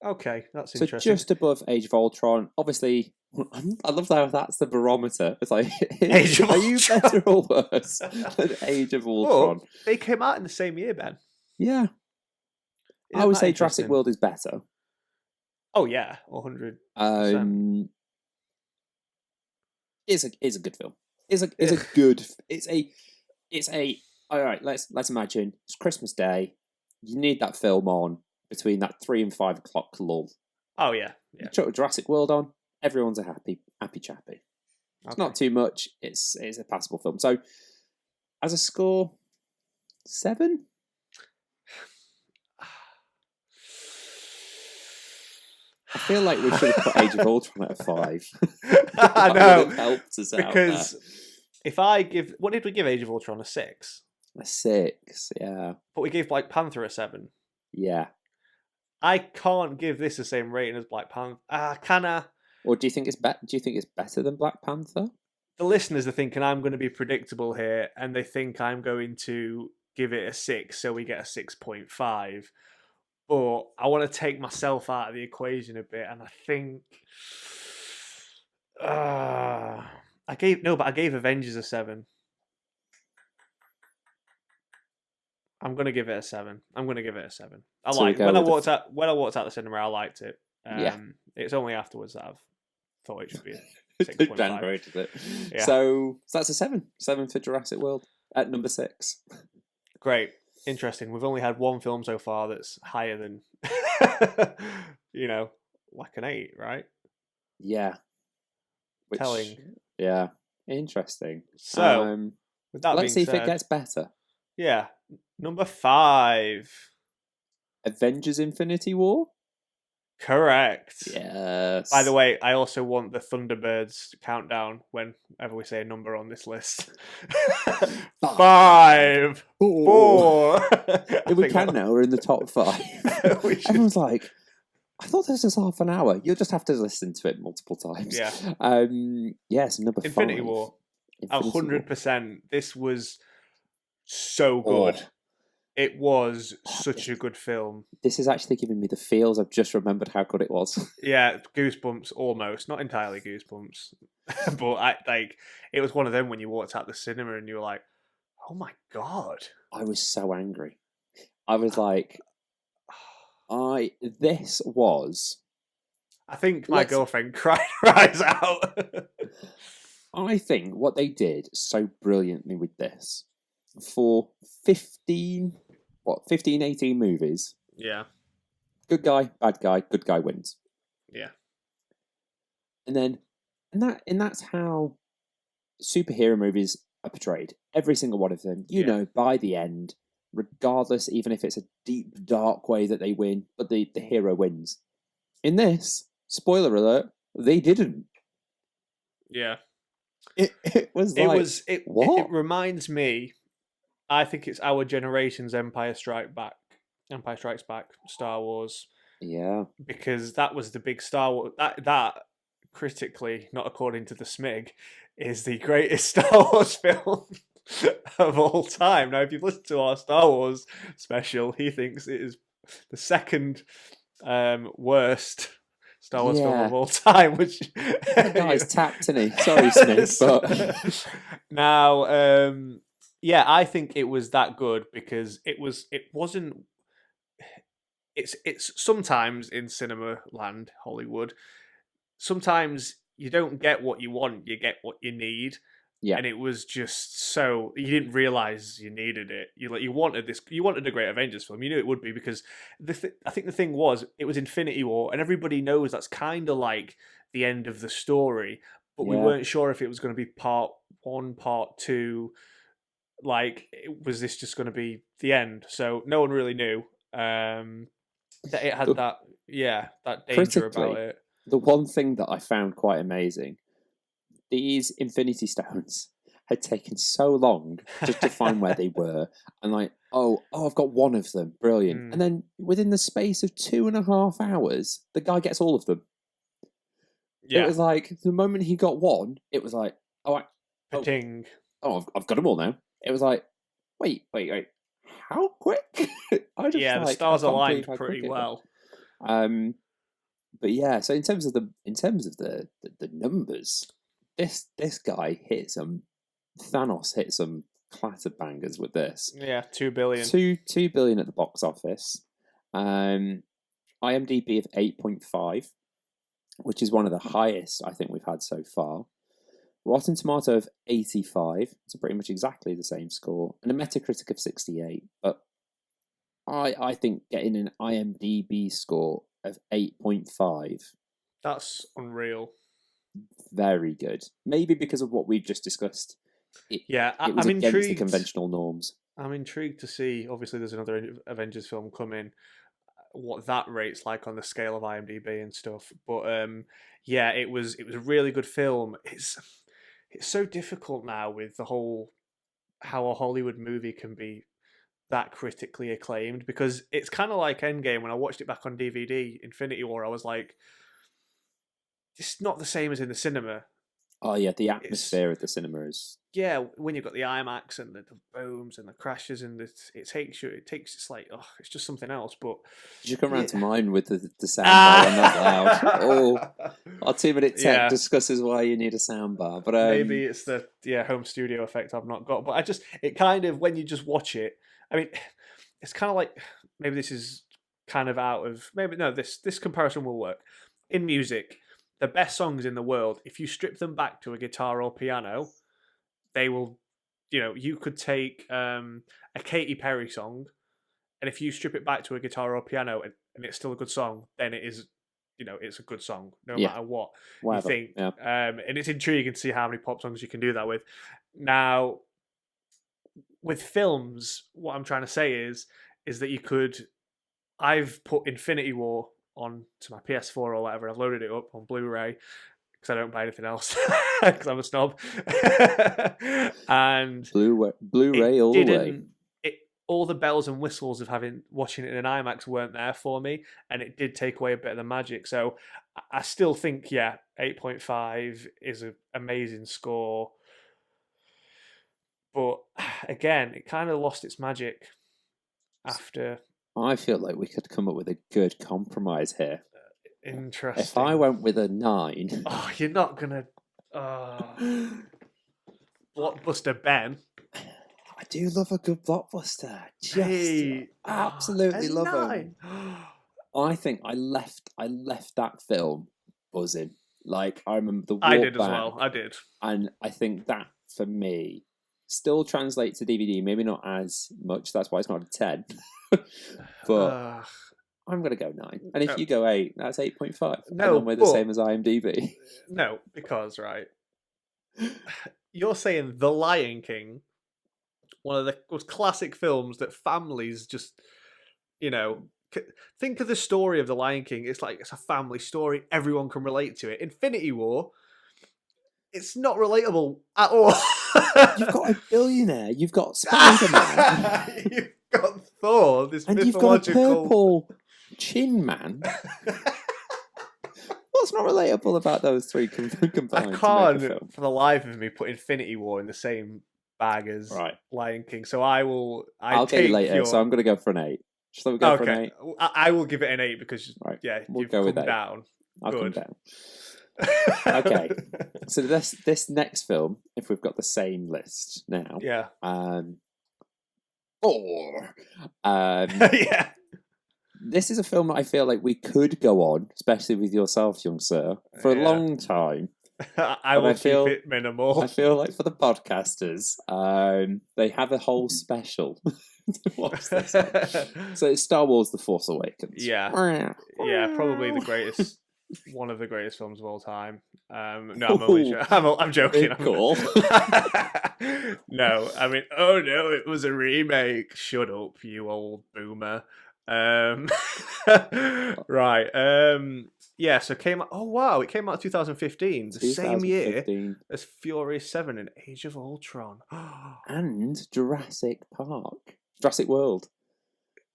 Okay, that's so interesting. Just above Age of Ultron. Obviously, I love how that's the barometer. It's like, Age of are you better or worse than Age of Ultron? Well, they came out in the same year, Ben. Yeah. I would say Jurassic World is better. Oh yeah, 100%. It's a good film. It's a all right. Let's imagine it's Christmas Day. You need that film on between that 3 and 5 o'clock lull. Oh yeah. Chuck Jurassic World on. Everyone's a happy chappy. It's not too much. It's a passable film. So, as a score, 7. I feel like we should have put Age of Ultron at a 5. I know. Helped us because if I give, what did we give Age of Ultron? A 6. A 6, yeah. But we gave Black Panther a 7. Yeah. I can't give this the same rating as Black Panther. Can I? Or do you think it's better than Black Panther? The listeners are thinking I'm going to be predictable here, and they think I'm going to give it a 6, so we get a 6.5. But I want to take myself out of the equation a bit, and I think I gave Avengers a 7. I'm gonna give it a 7. I like when I walked out the cinema. I liked it. It's only afterwards that I've thought it should be a 6.5. Downgraded it. Yeah. So that's a 7. 7 for Jurassic World at number 6. Great. Interesting. We've only had one film so far that's higher than, like an 8, right? Yeah. Telling. Yeah. Interesting. So, with that let's see said, if it gets better. Yeah. Number 5. Avengers Infinity War? Correct. Yes. By the way, I also want the Thunderbirds countdown whenever we say a number on this list. 5, 4. We can now. We're in the top 5. Everyone's like, I thought this was half an hour. You'll just have to listen to it multiple times. Yeah. Yes, number 5. Infinity War. 100%. This was so good. It was such a good film. This is actually giving me the feels. I've just remembered how good it was. Yeah, goosebumps almost. Not entirely goosebumps. But it was one of them when you walked out the cinema and you were like, oh my God. I was so angry. I was like, this was... I think my girlfriend cries out. I think what they did so brilliantly with this, for 15, 18 movies. Yeah. Good guy, bad guy, good guy wins. Yeah. And that's how superhero movies are portrayed. Every single one of them. You know, by the end, regardless, even if it's a deep, dark way that they win, but the hero wins. In this, spoiler alert, they didn't. Yeah. It reminds me, I think it's our generation's Empire Strikes Back, Star Wars. Yeah. Because that was the big Star Wars, that critically, not according to the SMIG, is the greatest Star Wars film of all time. Now, if you've listened to our Star Wars special, he thinks it is the second worst Star Wars film of all time, which that guy's tapped, isn't he? Sorry, Smith, but now, I think it was that good because it's sometimes in cinema land, Hollywood, sometimes you don't get what you want, you get what you need. Yeah. And it was just so you didn't realize you needed it. You wanted this. You wanted a great Avengers film. You knew it would be because I think the thing was it was Infinity War, and everybody knows that's kind of like the end of the story. But we weren't sure if it was going to be part 1, part 2. Like, was this just going to be the end? So no one really knew that it had that danger about it. The one thing that I found quite amazing, these Infinity Stones had taken so long just to find where they were, and like, I've got one of them, brilliant. And then within the space of 2.5 hours, the guy gets all of them. Yeah. It was like the moment he got one, it was like, Ting. I've got them all now. It was like, wait, how quick? The stars aligned pretty well. But yeah, so in terms of the numbers, this guy hit some. Thanos hit some clatter bangers with this. Yeah, 2 billion. 2 billion at the box office. IMDb of 8.5, which is one of the highest I think we've had so far. Rotten Tomato of 85, so pretty much exactly the same score, and a Metacritic of 68. But I think getting an IMDb score of 8.5, that's unreal. Very good. Maybe because of what we've just discussed. It was I'm against intrigued. The conventional norms. I'm intrigued to see. Obviously, there's another Avengers film coming. What that rate's like on the scale of IMDb and stuff. But it was a really good film. It's so difficult now with the whole how a Hollywood movie can be that critically acclaimed, because it's kind of like Endgame. When I watched it back on DVD, Infinity War, I was like, it's not the same as in the cinema. Oh yeah, the atmosphere of the cinema is. Yeah, when you've got the IMAX and the booms and the crashes and it's like, it's just something else. But you come round to mine with the sound bar and not loud. Our 2-minute tech discusses why you need a sound bar. But maybe it's the home studio effect I've not got. But it kind of, when you just watch it, I mean, it's kind of like, maybe this is kind of out of, maybe no, this comparison will work. In music, the best songs in the world, if you strip them back to a guitar or piano, they will, you could take a Katy Perry song, and if you strip it back to a guitar or piano and it's still a good song, then it is, it's a good song, no matter what you think. Yeah. And it's intriguing to see how many pop songs you can do that with. Now, with films, what I'm trying to say is that you could, I've put Infinity War on to my PS4 or whatever. I've loaded it up on Blu-ray because I don't buy anything else because I'm a snob. And Blu-ray all the way. All the bells and whistles of watching it in an IMAX weren't there for me, and it did take away a bit of the magic. So I still think 8.5 is an amazing score. But again, it kind of lost its magic after. I feel like we could come up with a good compromise here. Interesting. If I went with a 9... Oh, you're not going to... Blockbuster Ben. I do love a good blockbuster. Absolutely love them. I think I left that film buzzing. Like, I remember the walk I did back, as well. I did. And I think that, for me, still translates to DVD. Maybe not as much. That's why it's not a 10. But I'm going to go 9. And if you go 8, that's 8.5. No, and we're the same as IMDb. No, because, right, you're saying The Lion King, one of the most classic films that families just, think of the story of The Lion King. It's like, it's a family story. Everyone can relate to it. Infinity War, it's not relatable at all. You've got a billionaire. You've got Spider-Man. You've got Thor, this and mythological... you've got a purple chin man. What's not relatable about those three combined? I can't, for the life of me, put Infinity War in the same bag as Lion King. So I'll get you later. So I'm going to go for an 8. Just let me go for an 8. I will give it an 8 because we'll you've go come with down. I'll come down. Okay, so this next film, if we've got the same list now, this is a film that I feel like we could go on, especially with yourself, young sir, for a long time. I will keep it minimal. I feel like for the podcasters, they have a whole special to watch this on. So it's Star Wars: The Force Awakens. Yeah, probably the greatest, one of the greatest films of all time. No, I'm only I'm joking. Cool. No, I mean, oh no, it was a remake. Shut up, you old boomer. Right. Yeah, so it came out. Oh wow, it came out 2015, the same year as Furious 7 and Age of Ultron, and Jurassic World.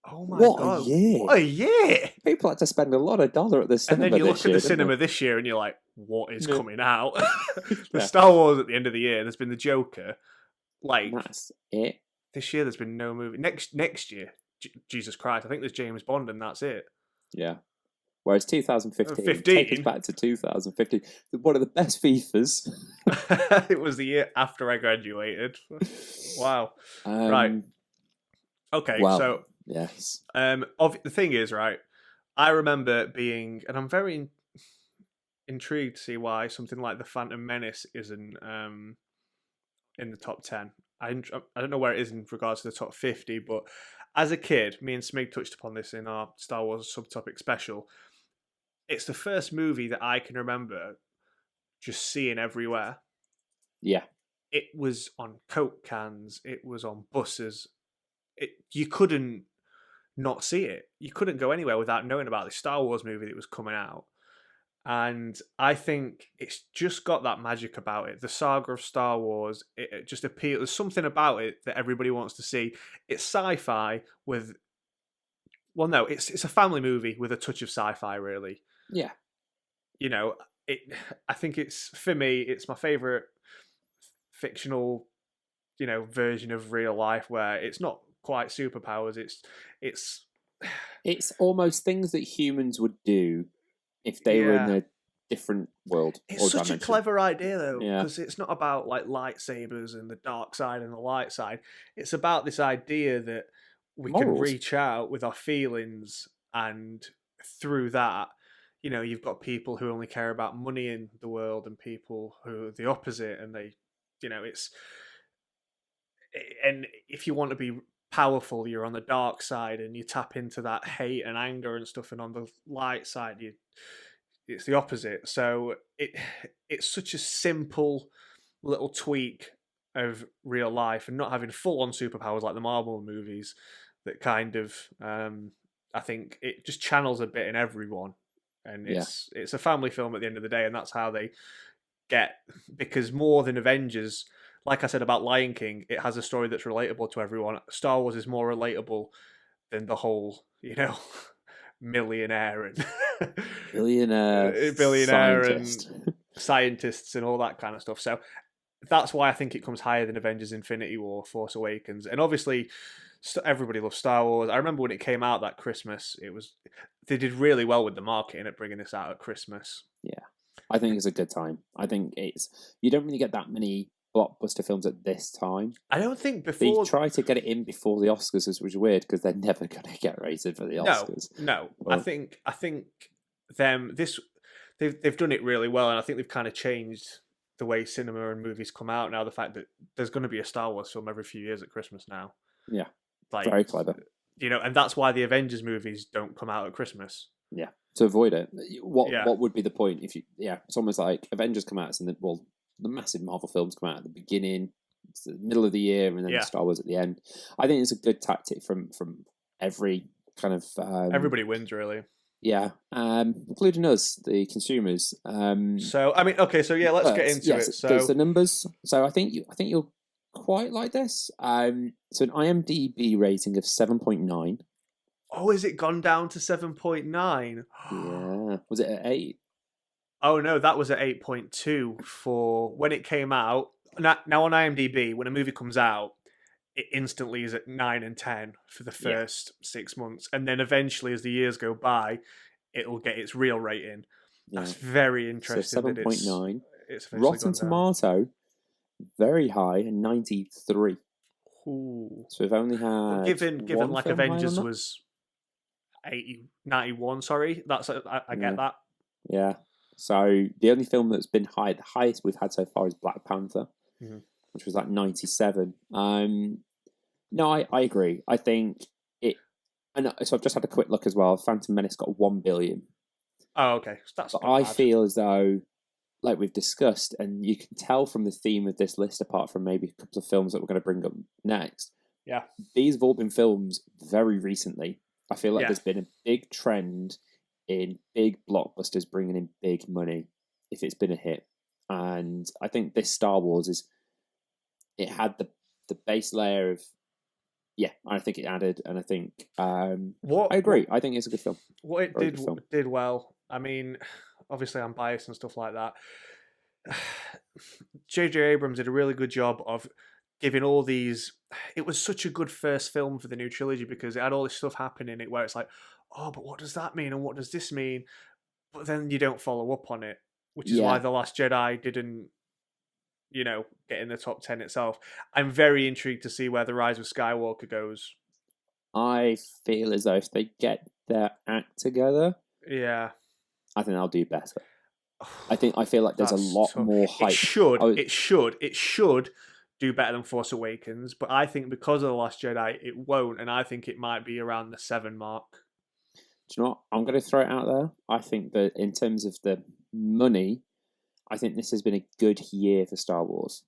Oh my god! What a year! People had to spend a lot of dollar at the cinema. And then you look at the cinema this year, and you're like, "What is coming out?" The Star Wars at the end of the year. There's been the Joker. Like that's it. This year, there's been no movie. Next year, Jesus Christ! I think there's James Bond, and that's it. Yeah. Whereas 2015, take us back to 2015. One of the best FIFAs. It was the year after I graduated. Wow. Right. Okay. Well, so yes. The thing is, right, I remember being, and I'm very intrigued to see why something like The Phantom Menace isn't in the top 10. I don't know where it is in regards to the top 50, but as a kid, me and Smig touched upon this in our Star Wars subtopic special. It's the first movie that I can remember just seeing everywhere. Yeah. It was on Coke cans. It was on buses. You couldn't not see it. You couldn't go anywhere without knowing about the Star Wars movie that was coming out. And I think it's just got that magic about it. The saga of Star Wars, it just appeals. There's something about it that everybody wants to see. It's sci-fi with... Well, no, it's a family movie with a touch of sci-fi, really. Yeah. You know, I think for me, it's my favourite fictional, version of real life where it's not quite superpowers. It's almost things that humans would do if they were in a different world. It's such a clever idea, though, because it's not about like lightsabers and the dark side and the light side. It's about this idea that we can reach out with our feelings, and through that, you've got people who only care about money in the world and people who are the opposite, and they, and if you want to be powerful, you're on the dark side and you tap into that hate and anger and stuff, and on the light side, it's the opposite. So it's such a simple little tweak of real life, and not having full-on superpowers like the Marvel movies that kind of, I think it just channels a bit in everyone. And it's a family film at the end of the day, and that's how they get, because more than Avengers, like I said about Lion King, it has a story that's relatable to everyone. Star Wars is more relatable than the whole, millionaire and billionaire scientist. And scientists and all that kind of stuff. So that's why I think it comes higher than Avengers: Infinity War, Force Awakens, and obviously everybody loves Star Wars. I remember when it came out that Christmas, they did really well with the marketing at bringing this out at Christmas. Yeah, I think it's a good time. I think you don't really get that many blockbuster films at this time. I don't think before... They try to get it in before the Oscars, which is weird because they're never going to get rated for the Oscars. No. Well, I think they've done it really well, and I think they've kind of changed the way cinema and movies come out now. The fact that there's going to be a Star Wars film every few years at Christmas now. Yeah, very clever. And that's why the Avengers movies don't come out at Christmas. Yeah, to avoid it. What would be the point if you? Yeah, it's almost like Avengers come out, and the massive Marvel films come out at the beginning, it's the middle of the year, and then Star Wars at the end. I think it's a good tactic from every kind of... everybody wins, really. Yeah, including us, the consumers. So, I mean, okay, so yeah, let's get into it. So there's the numbers. So I think you'll quite like this. So an IMDb rating of 7.9. Oh, is it gone down to 7.9? Yeah. Was it at 8? Oh, no, that was at 8.2 for when it came out. Now on IMDb, when a movie comes out, it instantly is at 9 and 10 for the first 6 months. And then eventually, as the years go by, it'll get its real rating. Yeah. That's very interesting. So 7.9. Rotten Tomato, very high, 93. Ooh. So we've only had... Given like Avengers was 91, sorry. I get that. Yeah. So the only film that's been high, the highest we've had so far is Black Panther, which was like 97. No, I agree. I think it, and so I've just had a quick look as well. Phantom Menace got 1 billion. Oh, okay. So that's But not I bad. feel as though, like we've discussed, and you can tell from the theme of this list, apart from maybe a couple of films that we're going to bring up next, Yeah. these have all been films very recently. I feel like Yeah. there's been a big trend in big blockbusters bringing in big money if it's been a hit. And I think this Star Wars it had the base layer of, yeah, I think it added, and I think, I agree. I think it's a good film. What it Very good film. did well. I mean, obviously I'm biased and stuff like that. J.J. Abrams did a really good job of giving all these. It was such a good first film for the new trilogy because it had all this stuff happening in it where it's like, oh, but what does that mean and what does this mean? But then you don't follow up on it, which is why The Last Jedi didn't, get in the top 10 itself. I'm very intrigued to see where The Rise of Skywalker goes. I feel as though if they get their act together, yeah, I think they'll do better. I feel like there's a lot more hype. It should do better than Force Awakens, but I think because of The Last Jedi, it won't, and I think it might be around the 7 mark. Do you know what? I'm going to throw it out there. I think that in terms of the money, I think this has been a good year for Star Wars.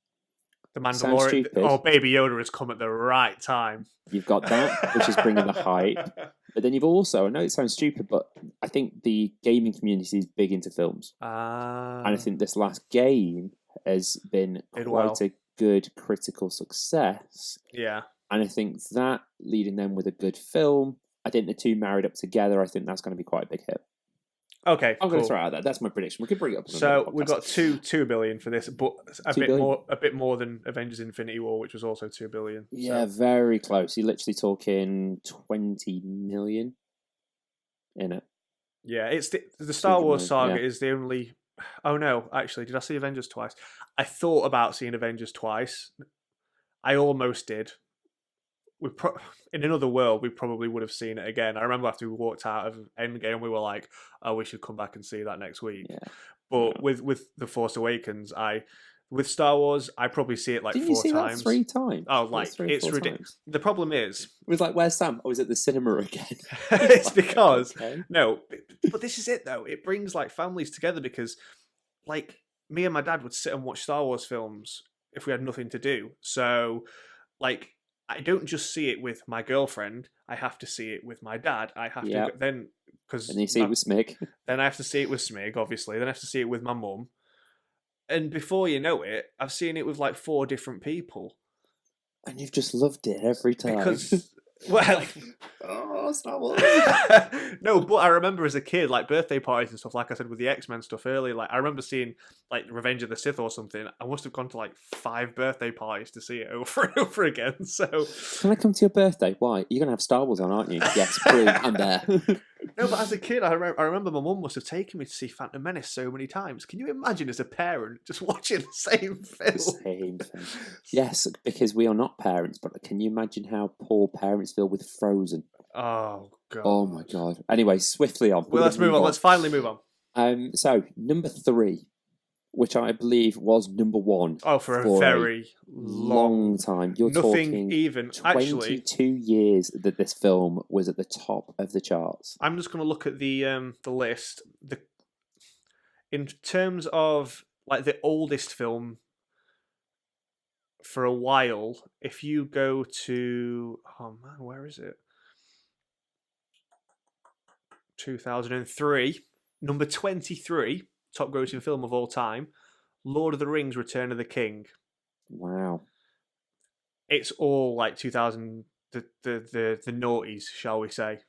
The Mandalorian. Oh, Baby Yoda has come at the right time. You've got that, which is bringing the hype. But then you've also, I know it sounds stupid, but I think the gaming community is big into films. And I think this last game has been quite a good critical success. Yeah. And I think that leading them with a good film, I think the two married up together, I think that's going to be quite a big hit. Okay, I'm going to throw it out there. That's my prediction. We could bring it up. So we've got 2 billion for this, but a bit more than Avengers: Infinity War, which was also 2 billion. Yeah, very close. You're literally talking 20 million in it. Yeah, it's the Star Wars saga is the only. Oh no, actually, did I see Avengers twice? I thought about seeing Avengers twice. I almost did. In another world, we probably would have seen it again. I remember after we walked out of Endgame, we were like, "Oh, we should come back and see that next week." Yeah. But with The Force Awakens, with Star Wars, I probably see it like Didn't 4 you see times. That 3 times? Oh, like it's ridiculous. The problem is, it was like, "Where's Sam?" I was at the cinema again. It's because no, but this is it though. It brings like families together because, like, me and my dad would sit and watch Star Wars films if we had nothing to do. So, like, I don't just see it with my girlfriend. I have to see it with my dad. I have to then because you see it with Smig. Then I have to see it with Smig, obviously. Then I have to see it with my mum. And before you know it, I've seen it with like 4 different people. And you've just loved it every time. Because, well, Star Wars. No, but I remember as a kid, like birthday parties and stuff. Like I said with the X-Men stuff earlier, like I remember seeing like Revenge of the Sith or something. I must have gone to like 5 birthday parties to see it over and over again. So, can I come to your birthday? Why? You're gonna have Star Wars on, aren't you? Yes, brilliant. I'm there. No, but as a kid, I remember my mum must have taken me to see Phantom Menace so many times. Can you imagine as a parent just watching the same film? The same thing. Yes, because we are not parents, but can you imagine how poor parents feel with Frozen? Oh, God. Oh, my God. Anyway, swiftly on. Well, let's move on. Let's finally move on. So, number 3, which I believe was number 1. Oh, for a very long time. You're talking even 22 years that this film was at the top of the charts. I'm just going to look at the list. In terms of like the oldest film for a while, if you go to where is it? 2003, number 23, top grossing film of all time, Lord of the Rings: Return of the King. Wow. It's all like 2000, the noughties, shall we say,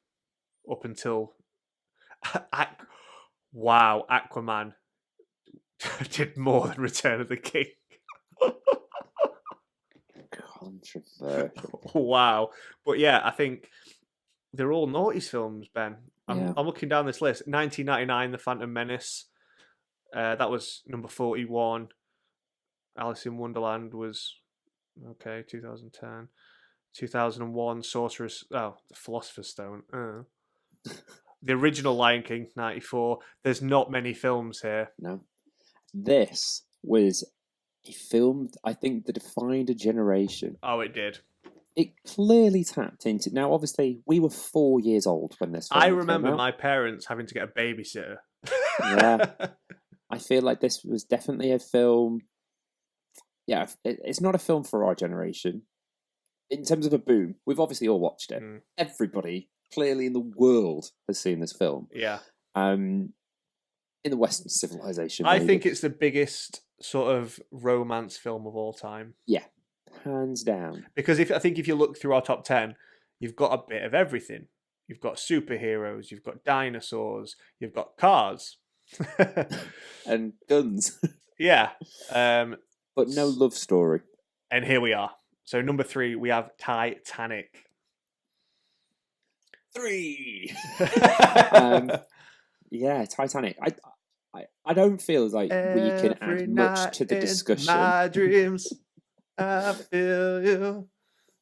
up until Aquaman did more than Return of the King. Controversial. Wow. But yeah, I think they're all noughties films, Ben. I'm looking down this list. 1999, The Phantom Menace. That was number 41. Alice in Wonderland was 2010. 2001, The Philosopher's Stone. The original Lion King, 94. There's not many films here. No. This was a film, I think, that defined a generation. Oh, it did. It clearly tapped into... Now, obviously, we were 4 years old when this film I came remember out. my parents having to get a babysitter. Yeah. I feel like this was definitely a film... Yeah, it's not a film for our generation. In terms of a boom, we've obviously all watched it. Everybody, clearly in the world, has seen this film. Yeah. In the Western civilization. I maybe. think it's the biggest sort of romance film of all time. Yeah, hands down. Because I think if you look through our top 10, you've got a bit of everything. You've got superheroes, you've got dinosaurs, you've got cars. And guns. Yeah. But no love story. And here we are. So number 3, we have Titanic. 3. Yeah, Titanic. I don't feel like we can add much to the discussion. My dreams, I feel you.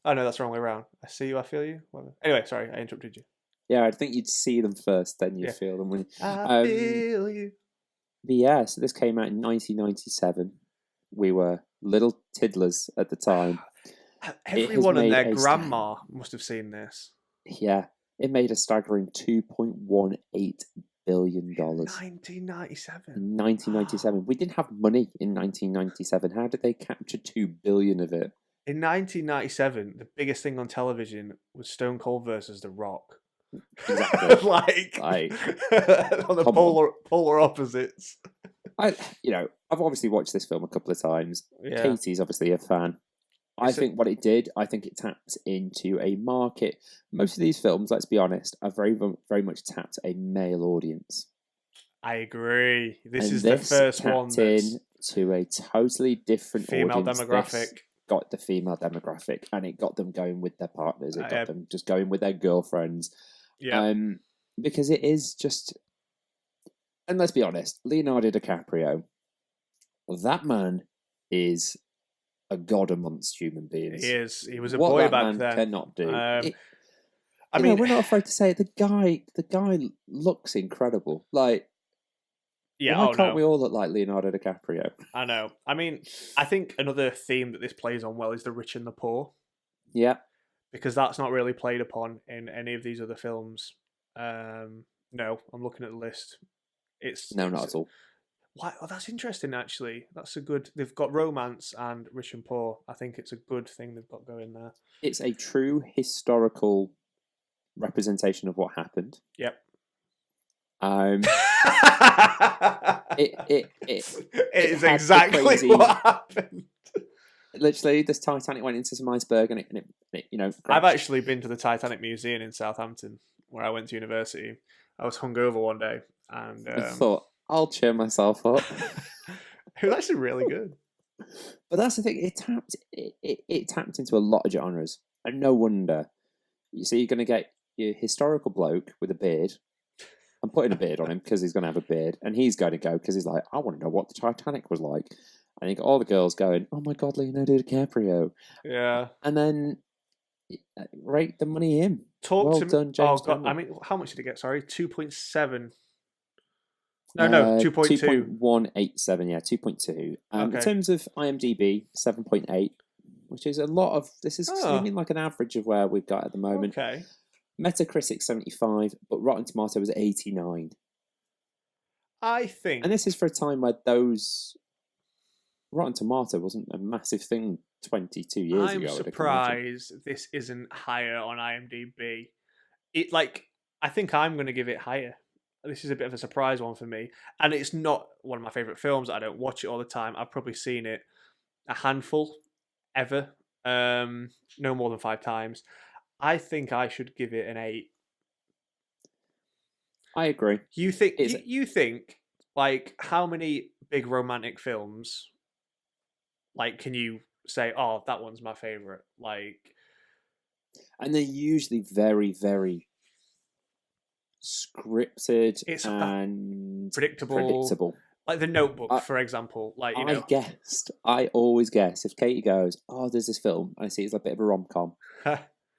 Oh no, that's the wrong way around. I see you, I feel you. Anyway, sorry, I interrupted you. Yeah, I think you'd see them first, then you'd feel them. I feel you. But yeah, so this came out in 1997. We were little tiddlers at the time. Everyone and their grandma must have seen this. Yeah, it made a staggering $2.18 billion. 1997. In 1997. We didn't have money in 1997. How did they capture $2 billion of it? In 1997, the biggest thing on television was Stone Cold versus The Rock. Exactly. like on the polar opposites. I've obviously watched this film a couple of times. Yeah. Katie's obviously a fan. I think what it did, I think it tapped into a market. Most of these films, let's be honest, are very, very much tapped a male audience. I agree. This is the first one that's to a totally different female audience. demographic. This got the female demographic, and it got them going with their partners. It got them just going with their girlfriends. Yeah. Because it is just, and let's be honest, Leonardo DiCaprio, that man is a god amongst human beings. He is. He was a boy back then. What cannot do. I mean, we're not afraid to say it. The guy looks incredible. Like, why can't we all look like Leonardo DiCaprio? I know. I mean, I think another theme that this plays on well is the rich and the poor. Yeah. Because that's not really played upon in any of these other films. No, I'm looking at the list. Not at all. Why? Oh, that's interesting. Actually, that's a good. They've got romance and rich and poor. I think it's a good thing they've got going there. It's a true historical representation of what happened. Yep. It is exactly what happened. Literally, this Titanic went into some iceberg, and it I've actually been to the Titanic Museum in Southampton, where I went to university. I was hungover one day, and I thought, I'll cheer myself up. It was actually really good. But that's the thing; it tapped into a lot of genres, and no wonder. You see, you're going to get your historical bloke with a beard. I'm putting a beard on him because he's going to have a beard, and he's going to go because he's like, I want to know what the Titanic was like. And you got all the girls going, oh my God, Leonardo DiCaprio. Yeah. And then rate the money in. Well done, James. God, I mean, how much did it get? Sorry, 2.7. No, 2.2. 2.187, yeah, 2.2. In terms of IMDb, 7.8, which is a lot of. This is seeming like an average of where we've got at the moment. Okay. Metacritic 75, but Rotten Tomato was 89. I think, and this is for a time where those Rotten Tomato wasn't a massive thing 22 years ago. I'm surprised this isn't higher on IMDb. I think I'm going to give it higher. This is a bit of a surprise one for me, and it's not one of my favorite films. I don't watch it all the time. I've probably seen it a handful ever, no more than 5 times. I think I should give it an 8. I agree. You think like how many big romantic films can you say, oh, that one's my favorite? And they're usually very, very scripted and predictable. Like The Notebook, for example. I always guess if Katie goes, oh, there's this film, and I see it's a bit of a rom-com.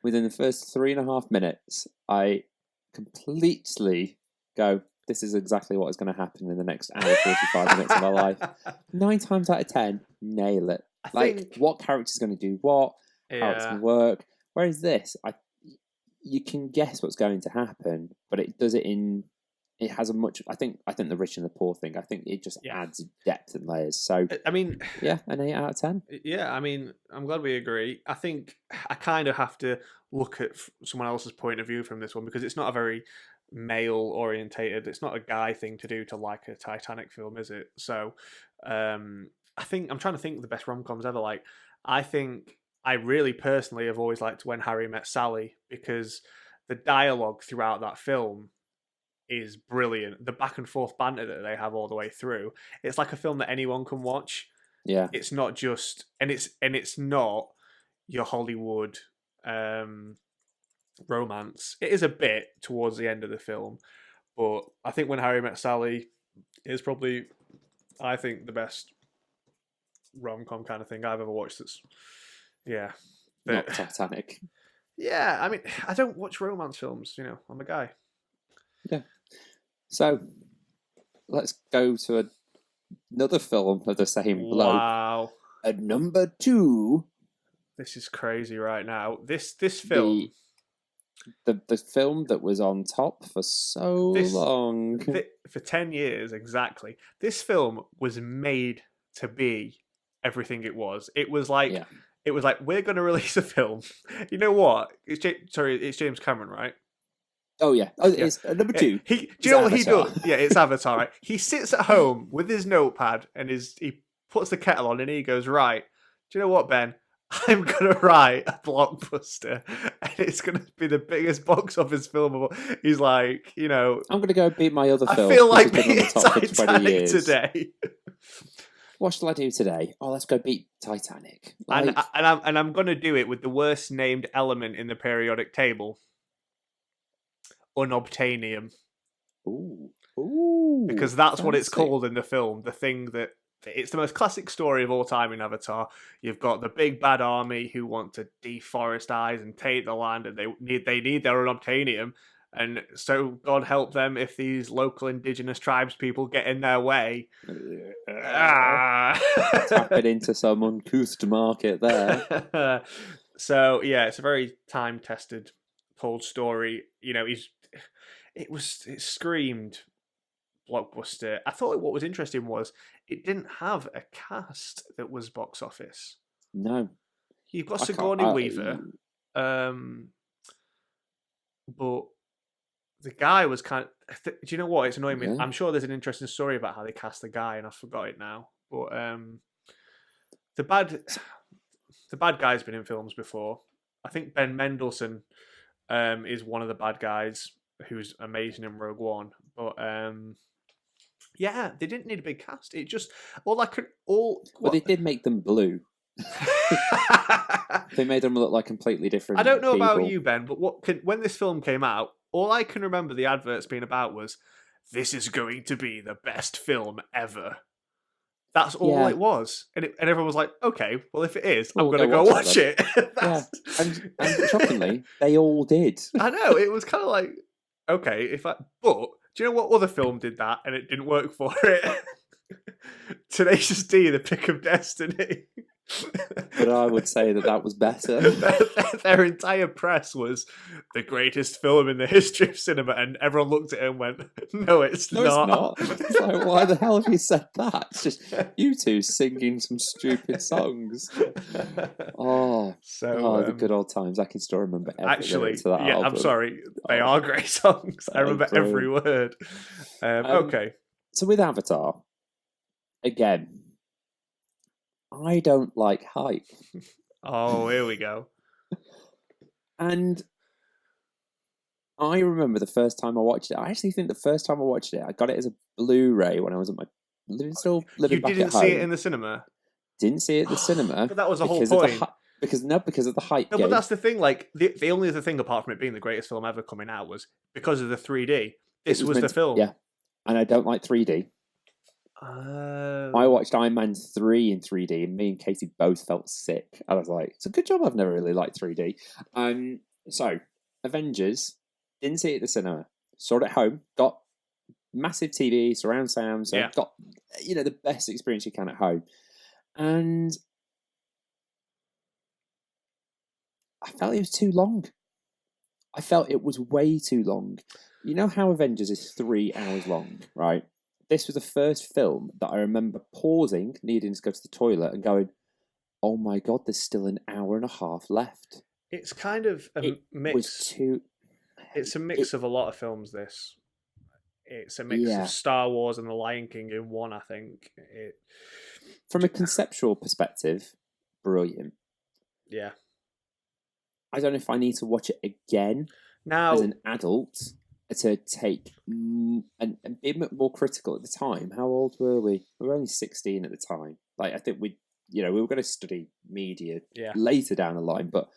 Within the first 3.5 minutes, I completely go, this is exactly what is going to happen in the next hour, 45 minutes of my life. 9 times out of 10, nail it. I think what character's going to do what, how it's going to work. Whereas this, you can guess what's going to happen, but it does it in. It has a much. I think the rich and the poor thing. I think it just adds depth and layers. So I mean, yeah, an 8 out of 10. Yeah, I mean, I'm glad we agree. I think I kind of have to look at someone else's point of view from this one because it's not a very male orientated. It's not a guy thing to do to like a Titanic film, is it? So, I think I'm trying to think of the best rom-coms ever. Like, I think I really personally have always liked When Harry Met Sally because the dialogue throughout that film is brilliant. The back and forth banter that they have all the way through. It's like a film that anyone can watch. Yeah. It's not just and it's not your Hollywood romance. It is a bit towards the end of the film, but I think When Harry Met Sally is probably, I think, the best rom-com kind of thing I've ever watched. That's not Titanic. Yeah, I mean, I don't watch romance films. I'm a guy. Yeah. So let's go to another film of the same bloke. Wow. At number 2. This is crazy right now. This film. The film that was on top for so long. For 10 years, exactly. This film was made to be everything it was. It was like, we're going to release a film. You know what? It's James Cameron, right? Oh, yeah. Oh, it's number 2. Do you know what he does? Yeah, it's Avatar, right? He sits at home with his notepad and he puts the kettle on and he goes, right, do you know what, Ben? I'm going to write a blockbuster and it's going to be the biggest box office film of all. He's like, I'm going to go beat my other film. I feel like beating Titanic today. What shall I do today? Oh, let's go beat Titanic. And I'm going to do it with the worst named element in the periodic table. Unobtainium. Ooh. Because that's what it's called in the film. The thing that it's the most classic story of all time in Avatar. You've got the big bad army who want to deforest eyes and take the land, and they need their unobtainium. And so God help them if these local indigenous tribes people get in their way. Tapping into some uncouth market there. So yeah, it's a very time tested, told story. It screamed blockbuster. I thought what was interesting was it didn't have a cast that was box office. No. You've got Sigourney Weaver, but the guy was kind of... do you know what? It's annoying me. Yeah. I'm sure there's an interesting story about how they cast the guy, and I forgot it now. But the bad guy's been in films before. I think Ben Mendelsohn is one of the bad guys who's amazing in Rogue One. But yeah, they didn't need a big cast. It just they did make them blue. They made them look like completely different. I don't know people. about you, Ben, but when this film came out, all I can remember the adverts being about was, "This is going to be the best film ever." That's all it was, and everyone was like, "Okay, well, if it is, I'm going to go watch it." Yeah, and shockingly, they all did. I know, it was kind of like, okay, but do you know what other film did that and it didn't work for it? Tenacious D, The Pick of Destiny. But I would say that was better. Their entire press was the greatest film in the history of cinema, and everyone looked at it and went, "No, it's not." It's like, why the hell have you said that? It's just you two singing some stupid songs. The good old times. I can still remember everything to that album. I'm sorry, they are great songs. I remember every word. Okay. So with Avatar, again, I don't like hype. Oh, here we go. And I remember the first time I watched it. I actually think the first time I watched it, I got it as a Blu-ray when I was at my living back at home. You didn't see it in the cinema? Didn't see it at the cinema. But that was the whole point. Because of the hype. No, but that's the thing. Like the only other thing apart from it being the greatest film ever coming out was because of the 3D. This was the film. Yeah, and I don't like 3D. I watched Iron Man 3 in 3D, and me and Katie both felt sick. I was like, it's a good job I've never really liked 3D. So, Avengers, Didn't see it at the cinema. Saw it at home. Got massive TV, surround sound. So got the best experience you can at home. And I felt it was too long. I felt it was way too long. You know how Avengers is 3 hours long, right? This was the first film that I remember pausing, needing to go to the toilet, and going, "Oh my god, there's still an hour and a half left." It's kind of a mix. It's a mix of a lot of films. It's a mix of Star Wars and The Lion King in one. I think from a conceptual perspective, brilliant. Yeah. I don't know if I need to watch it again now as an adult to take and be a bit more critical at the time. How old were we? We were only 16 at the time. Like I think we were going to study media later down the line, but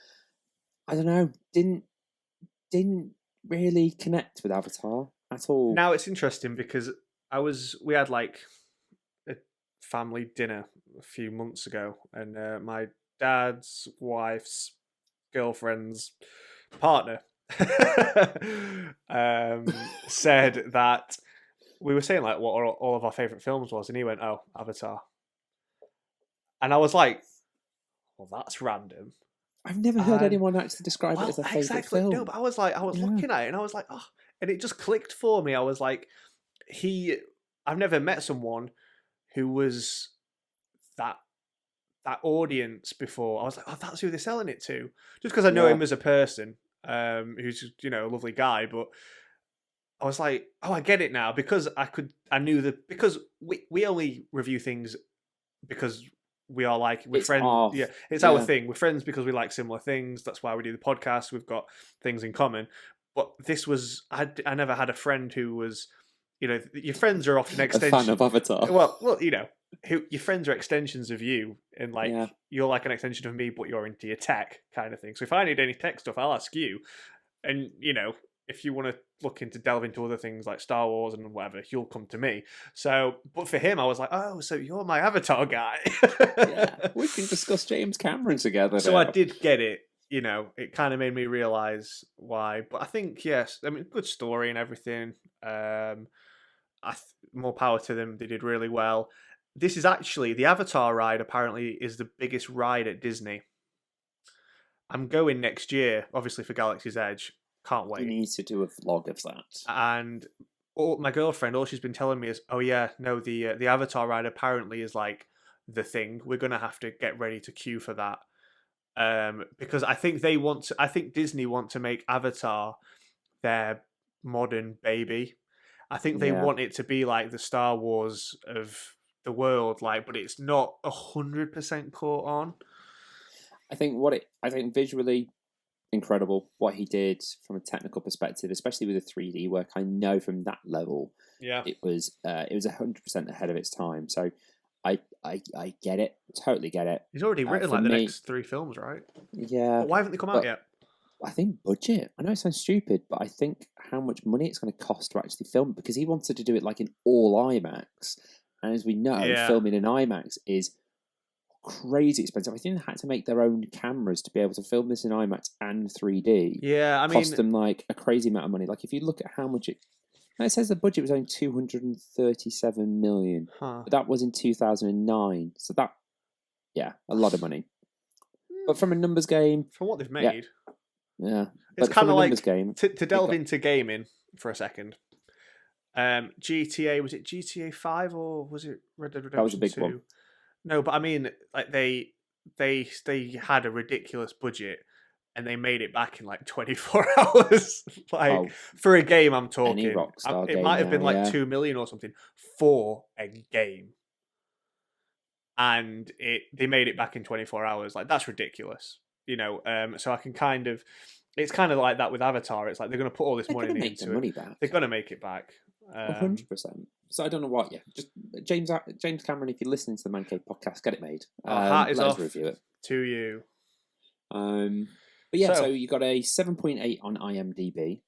I don't know, didn't really connect with Avatar at all. Now it's interesting because we had like a family dinner a few months ago, and my dad's wife's girlfriend's partner said that we were saying like what all of our favorite films was, and he went, "Oh, Avatar," and I was like, "Well, that's random." I've never heard anyone actually describe it as a favorite film. No, but I was looking at it and I was like, oh, and it just clicked for me. I was like, I've never met someone who was that audience before. I was like, oh, that's who they're selling it to. Just because I know him as a person, who's a lovely guy, but I was like, oh, I get it now because because we only review things because we are like we're friends. Yeah, it's our thing. We're friends because we like similar things. That's why we do the podcast. We've got things in common. But this was I never had a friend who was, your friends are often extensions. A fan of Avatar. Well, your friends are extensions of you, and you're like an extension of me, but you're into your tech kind of thing. So if I need any tech stuff, I'll ask you, and if you want to delve into other things like Star Wars and whatever, you'll come to me. So, but for him, I was like, oh, so you're my Avatar guy. We can discuss James Cameron together. So I did get it. It kind of made me realise why. But I think, yes, I mean, good story and everything. More power to them. They did really well. This is actually, the Avatar ride apparently is the biggest ride at Disney. I'm going next year, obviously for Galaxy's Edge. Can't wait. You need to do a vlog of that. And my girlfriend, all she's been telling me is, oh yeah, no, the Avatar ride apparently is like the thing. We're gonna have to get ready to queue for that. Because I think Disney want to make Avatar their modern baby. I think they want it to be like the Star Wars of the world, but it's not 100% caught on. I think visually incredible what he did from a technical perspective, especially with the 3D work. I know from that level, it was 100% ahead of its time. So I get it, totally get it. He's already written the next 3 films, right? Yeah. But why haven't they come out yet? I think budget. I know it sounds stupid, but I think how much money it's going to cost to actually film it, because he wanted to do it like in all IMAX, and as we know, filming in IMAX is crazy expensive. I think they had to make their own cameras to be able to film this in IMAX and 3D. Yeah, I mean, cost them like a crazy amount of money. Like if you look at how much it says the budget was only 237 million, but that was in 2009. So that, a lot of money. But from a numbers game, from what they've made, it's kind of like game, to delve into gaming for a second. GTA, was it GTA 5 or was it Red Dead Redemption 2? That was a big one. No, but I mean, like they had a ridiculous budget and they made it back in like 24 hours. For a game, I'm talking. It might have been like 2 million or something for a game, and they made it back in 24 hours. Like that's ridiculous, So I can kind of, it's kind of like that with Avatar. It's like they're going to put all this money into it. They're going to make it back. 100%. So I don't know what. Yeah, just James Cameron. If you're listening to the Mancave podcast, get it made. Hat is off. Review it to you. But yeah, so you got a 7.8 on IMDb,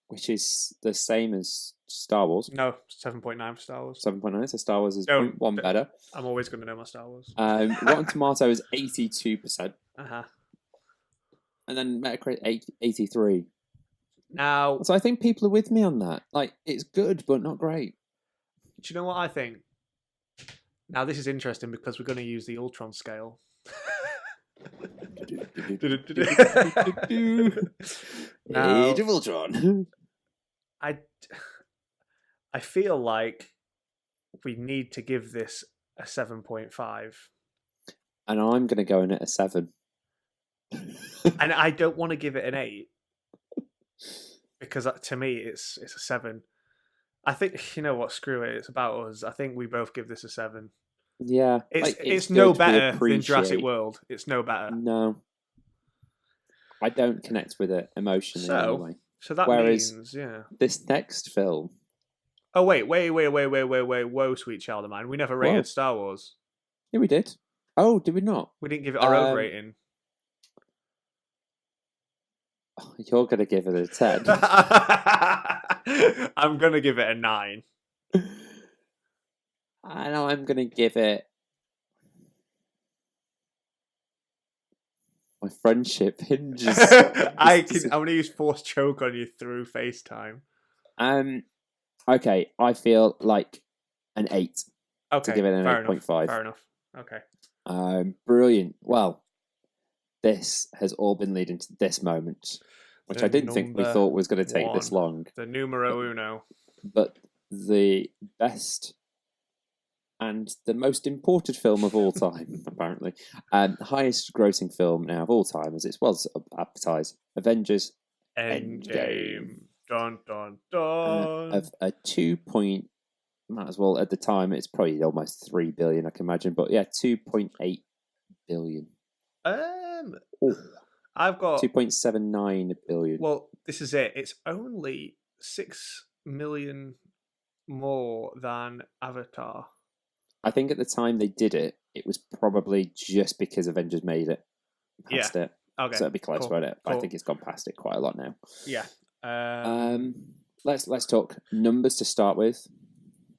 which is the same as Star Wars. No, 7.9 for Star Wars. 7.9. So Star Wars is 0.1 better. I'm always going to know my Star Wars. Rotten Tomatoes 82%. Uh-huh. And then Metacritic 83. Now, So I think people are with me on that. Like, it's good, but not great. do you know what I think? Now, this is interesting because we're going to use the Ultron scale. Now, Age of Ultron. I feel like we need to give this a 7.5. And I'm going to go in at a 7. And I don't want to give it an 8 because to me it's a 7. I think, you know what, screw it, it's about us. I think we both give this a 7. Yeah. It's no better than Jurassic World. It's no better. No. I don't connect with it emotionally anyway. So that means, yeah. This next film. Oh, wait. Whoa, sweet child of mine. We never rated Star Wars. Yeah, we did. Oh, did we not? We didn't give it our own rating. You're going to give it a 10. I'm going to give it a 9. I know I'm going to give it... My friendship hinges. I'm going to use force choke on you through FaceTime. Okay, I feel like an 8. Okay, to give it an 8.5. Fair enough. Okay. Brilliant. Well, this has all been leading to this moment, which I didn't think we thought was going to take this long. The numero uno. But the best and the most imported film of all time, apparently. Highest grossing film now of all time, as it was advertised. Avengers Endgame. Dun, dun, dun. Of a 2 point... Might as well, at the time, it's probably almost 3 billion, I can imagine. But yeah, 2.8 billion. I've got 2.79 billion. Well, this is it. It's only 6 million more than Avatar. I think at the time they did it, it was probably just because Avengers made it past it. Okay. So it'd be close, won't it? Cool. I think it's gone past it quite a lot now. Yeah. Let's talk numbers to start with,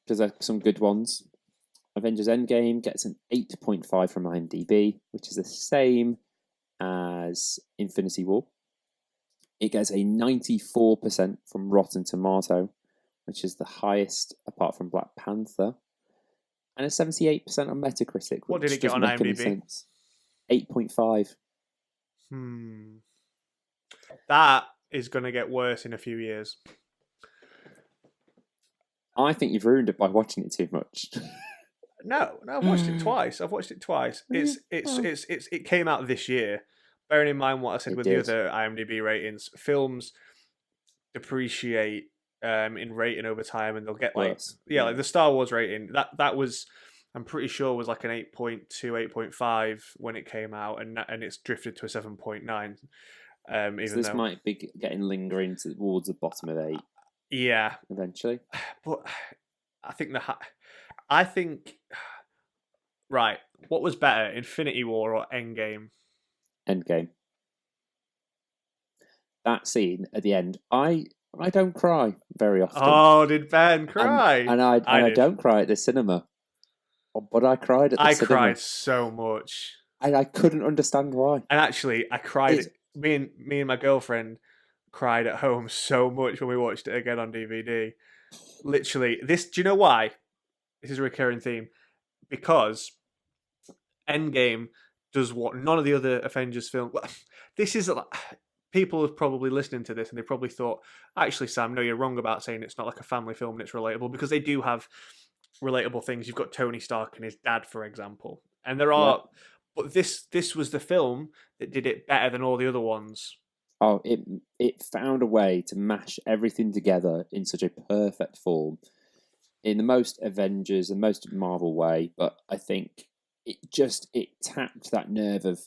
because there are some good ones. Avengers Endgame gets an 8.5 from IMDb, which is the same as Infinity War. It gets a 94% from Rotten Tomato, which is the highest apart from Black Panther, and a 78% on Metacritic. What did it get on IMDb? 8.5. That is going to get worse in a few years. I think you've ruined it by watching it too much. No, I've watched it twice. It came out this year. Bearing in mind what I said with the other IMDb ratings, films depreciate in rating over time, and they'll get like the Star Wars rating. That was, I'm pretty sure, was like an 8.2, 8.5 when it came out, and it's drifted to a 7.9. So this might be getting lingering towards the bottom of 8. Yeah, eventually. But I think right. What was better, Infinity War or Endgame? Endgame. That scene at the end, I don't cry very often. Oh, did Ben cry? And I don't cry at the cinema, but I cried at the cinema. I cried so much, and I couldn't understand why. And actually, I cried. Me and my girlfriend cried at home so much when we watched it again on DVD. Literally, do you know why? This is a recurring theme. Because Endgame does what none of the other Avengers films... Well, this is... People are probably listening to this and they probably thought, actually, Sam, no, you're wrong about saying it's not like a family film and it's relatable, because they do have relatable things. You've got Tony Stark and his dad, for example. And there are... Yeah. But this was the film that did it better than all the other ones. Oh, it found a way to mash everything together in such a perfect form, in the most Avengers and most Marvel way. But I think it tapped that nerve of,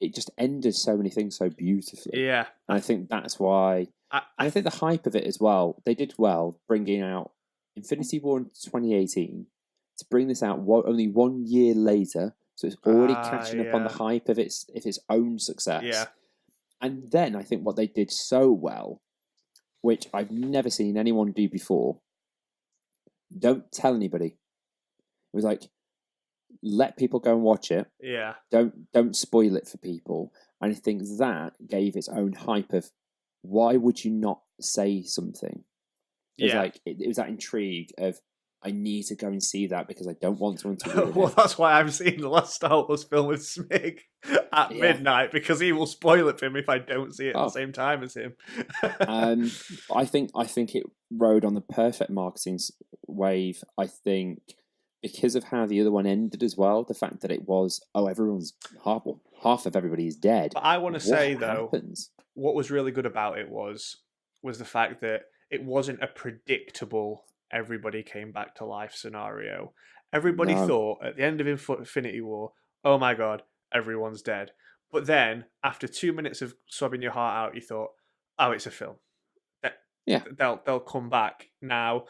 it just ended so many things so beautifully. Yeah, and I think that's why. I think the hype of it as well. They did well bringing out Infinity War in 2018 to bring this out only 1 year later, so it's already catching up on the hype of its own success. Yeah. And then I think what they did so well, which I've never seen anyone do before, don't tell anybody. It was like, let people go and watch it. Yeah. Don't spoil it for people. And I think that gave its own hype of, why would you not say something? It's Yeah. like it was that intrigue of, I need to go and see that because I don't want someone to ruin Well, it. that's why I'm seeing the last Star Wars film with Smig at Yeah. midnight, because he will spoil it for me if I don't see it at Oh. the same time as him. I think it rode on the perfect marketing wave. I think because of how the other one ended as well, the fact that it was, everyone's half of everybody is dead. But I want to say though, happens? What was really good about it was the fact that it wasn't a predictable everybody came back to life scenario. Everybody thought at the end of Infinity War, oh my god, everyone's dead. But then after 2 minutes of sobbing your heart out, you thought, oh, it's a film. Yeah, they'll come back. Now,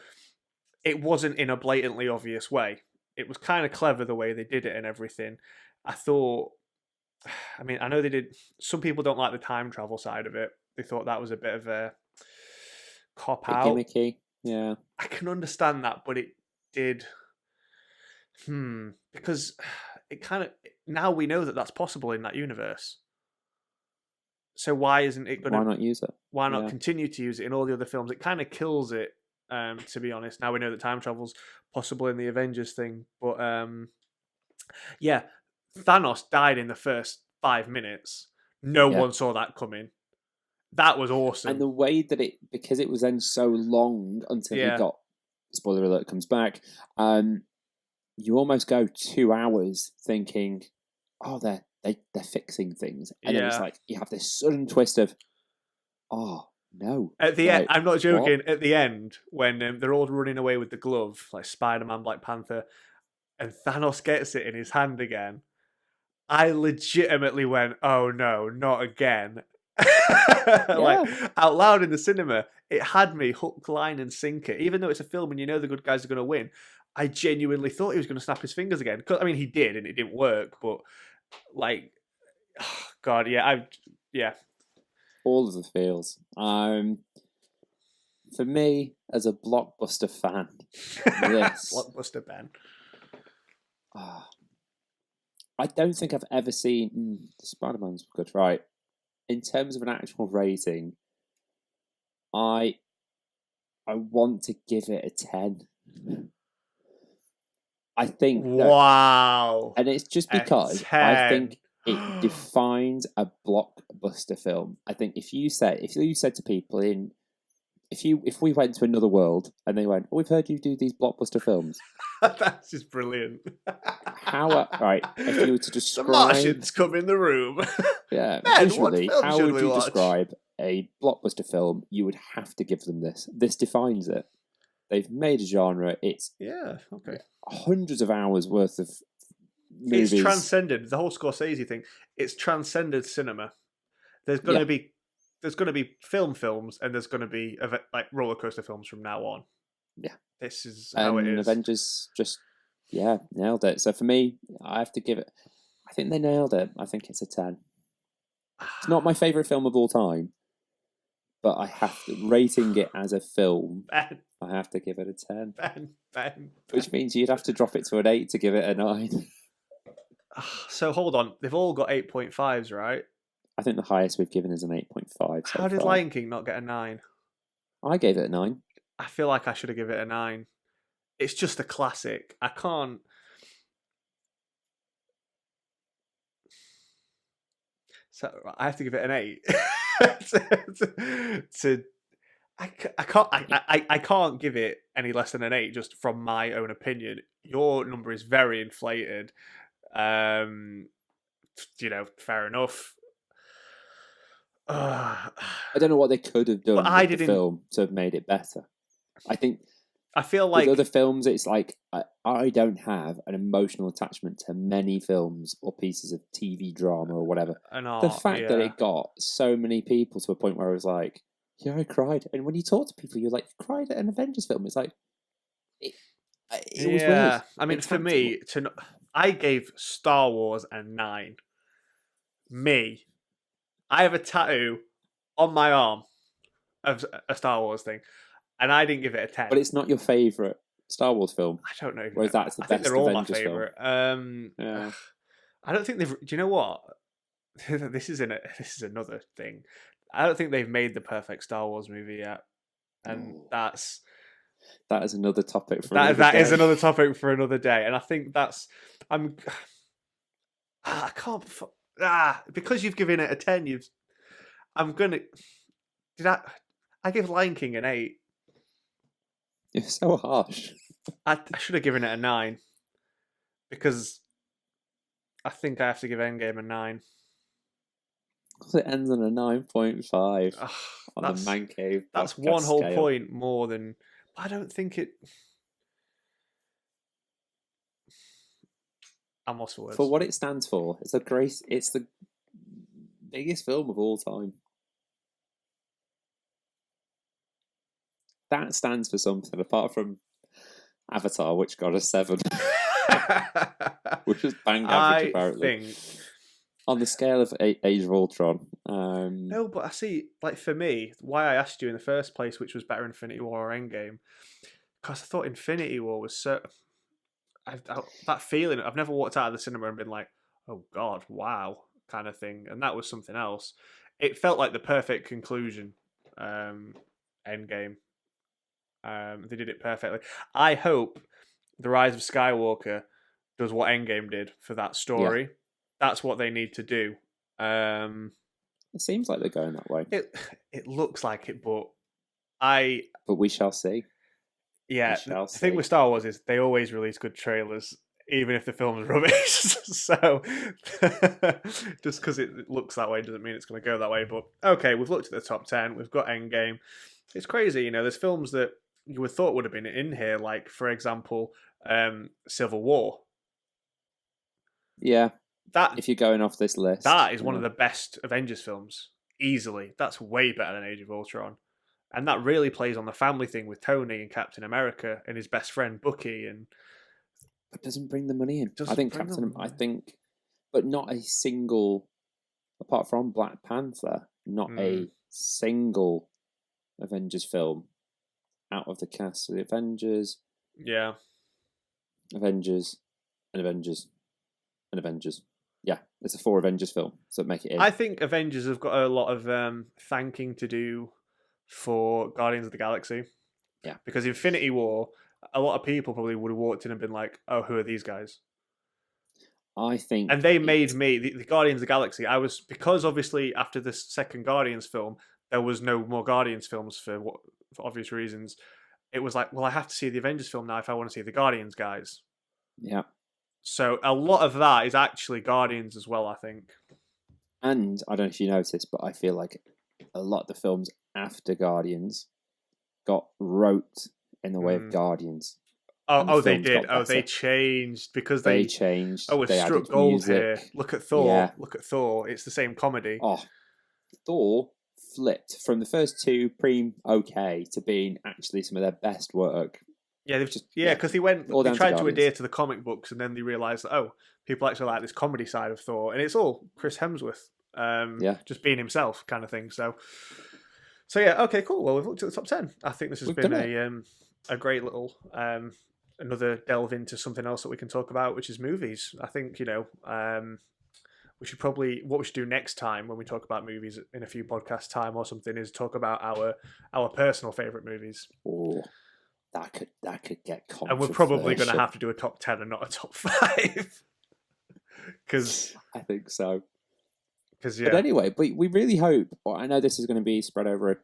it wasn't in a blatantly obvious way. It was kind of clever the way they did it and everything. I thought, I mean, I know they did. Some people don't like the time travel side of it. They thought that was a bit of a cop out. Gimmicky. Yeah, I can understand that, but it did. Because it kind of, now we know that that's possible in that universe. So why isn't it going to? Why not use it? Why not continue to use it in all the other films? It kind of kills it, to be honest. Now we know that time travel's possible in the Avengers thing, but yeah, Thanos died in the first 5 minutes. No one saw that coming. That was awesome. And the way that because it was then so long until he got, spoiler alert, comes back, you almost go 2 hours thinking, oh, they're fixing things. And then it's like, you have this sudden twist of, oh, no. At the end, I'm not joking, at the end, when they're all running away with the glove, like Spider-Man, Black Panther, and Thanos gets it in his hand again, I legitimately went, oh no, not again. Like, out loud in the cinema, it had me hook, line, and sinker. Even though it's a film and you know the good guys are going to win, I genuinely thought he was going to snap his fingers again. I mean, he did, and it didn't work. But like, oh God, all of the feels. For me, as a blockbuster fan, this blockbuster Ben. I don't think I've ever seen Spider-Man's good, right? In terms of an actual rating, I want to give it a 10. I think wow, and it's just because I think it defines a blockbuster film. I think if you said to people if we went to another world and they went, oh, we've heard you do these blockbuster films. That's just brilliant. Right, if you were to describe... The Martians come in the room. Yeah, Ben, visually, how would you describe a blockbuster film? You would have to give them this. This defines it. They've made a genre. It's hundreds of hours worth of movies. It's transcended. The whole Scorsese thing, it's transcended cinema. There's going to be films, and there's going to be like roller coaster films from now on. Yeah, this is how it is. Avengers just nailed it. So for me, I have to give it. I think they nailed it. I think it's a 10. It's not my favorite film of all time, but I have to rating it as a film. Ben. I have to give it a 10. Ben. Which means you'd have to drop it to an 8 to give it a 9. So hold on, they've all got 8.5s, right? I think the highest we've given is an 8.5. How did Lion King not get a 9? I gave it a 9. I feel like I should have given it a 9. It's just a classic. I can't. So I have to give it an 8. I can't give it any less than an 8 just from my own opinion. Your number is very inflated. Fair enough. I don't know what they could have done with the film to have made it better. I feel like with other films, it's like I don't have an emotional attachment to many films or pieces of TV drama or whatever. The fact that it got so many people to a point where I was like, yeah, I cried. And when you talk to people, you're like, you cried at an Avengers film. It's like, it was weird. I mean, for me, I gave Star Wars a 9. I have a tattoo on my arm of a Star Wars thing, and I didn't give it a 10. But it's not your favourite Star Wars film. I don't know. Whereas that's the best Avengers film. I don't think they've. Do you know what? This is another thing. I don't think they've made the perfect Star Wars movie yet, and Ooh. that is another topic for another that day. is another topic for another day. And I think I can't because you've given it a 10. I'm gonna did I give Lion King an 8. You're so harsh. I should have given it a 9 because I think I have to give Endgame a 9. It ends on a 9.5 on the Mancave. That's one whole scale. point more than. I don't think it. I'm lost for words. For what it stands for, it's the biggest film of all time. That stands for something apart from Avatar, which got a 7, which is bang average apparently. On the scale of Age of Ultron. No, but I see, like for me, why I asked you in the first place, which was better Infinity War or Endgame, because I thought Infinity War was so. That feeling, I've never walked out of the cinema and been like, oh God, wow, kind of thing. And that was something else. It felt like the perfect conclusion, Endgame. They did it perfectly. I hope The Rise of Skywalker does what Endgame did for that story. Yeah. That's what they need to do. It seems like they're going that way. It looks like it, but we shall see. Yeah, the thing with Star Wars is they always release good trailers, even if the film is rubbish. So just because it looks that way doesn't mean it's going to go that way. But okay, we've looked at the top 10. We've got Endgame. It's crazy, there's films that you would thought would have been in here, like, for example, Civil War. Yeah. If you're going off this list. That is one of the best Avengers films, easily. That's way better than Age of Ultron. And that really plays on the family thing with Tony and Captain America and his best friend Bucky. But doesn't bring the money in. I think but not a single, apart from Black Panther, not a single Avengers film out of the cast. So the Avengers. Yeah. Avengers and Avengers and Avengers. Yeah, it's a 4 Avengers film, so make it in. I think Avengers have got a lot of thanking to do for Guardians of the Galaxy. Yeah. Because Infinity War, a lot of people probably would have walked in and been like, oh, who are these guys? I think... And they made me, the Guardians of the Galaxy, because obviously after the second Guardians film, there was no more Guardians films for obvious reasons. It was like, well, I have to see the Avengers film now if I want to see the Guardians guys. Yeah. So a lot of that is actually Guardians as well, I think. And I don't know if you noticed, but I feel like a lot of the films after Guardians got wrote in the way of Guardians. They did. They changed because they changed. Oh, it struck gold here. Look at Thor. Yeah. Look at Thor. It's the same comedy. Oh, Thor flipped from the first 2 okay to being actually some of their best work. Yeah, because they tried to adhere to the comic books, and then they realised that people actually like this comedy side of Thor, and it's all Chris Hemsworth, just being himself, kind of thing. So yeah, okay, cool. Well, we've looked at the top 10. I think this has been a great little another delve into something else that we can talk about, which is movies. I think we should probably what we should do next time when we talk about movies in a few podcast time or something is talk about our personal favourite movies. Oh. That could get controversial. And we're probably going to have to do a top 10 and not a top 5. Because I think so. But anyway, we really hope. Well, I know this is going to be spread over.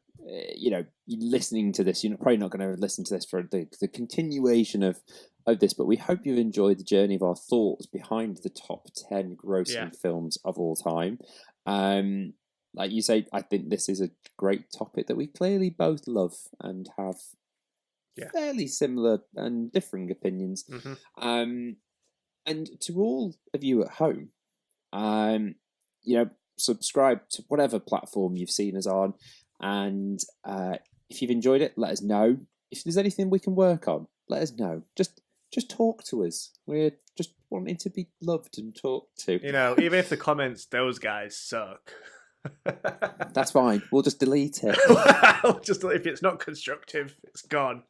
Listening to this, you're probably not going to listen to this for the continuation of this. But we hope you've enjoyed the journey of our thoughts behind the top 10 grossing films of all time. Like you say, I think this is a great topic that we clearly both love and have. Fairly similar and differing opinions. Mm-hmm. And to all of you at home, subscribe to whatever platform you've seen us on. And if you've enjoyed it, let us know. If there's anything we can work on, let us know. Just talk to us. We're just wanting to be loved and talked to. Even if the comments, those guys suck. That's fine. We'll just delete it. Just if it's not constructive, it's gone.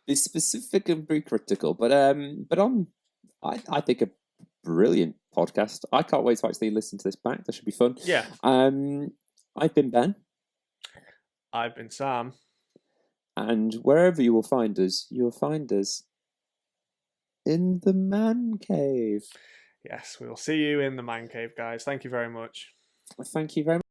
Be specific and be critical, but I think a brilliant podcast. I can't wait to actually listen to this back. That should be fun. Yeah. I've been Ben. I've been Sam. And wherever you will find us, you'll find us in the man cave. Yes, we will see you in the man cave, guys. Thank you very much. Thank you very much.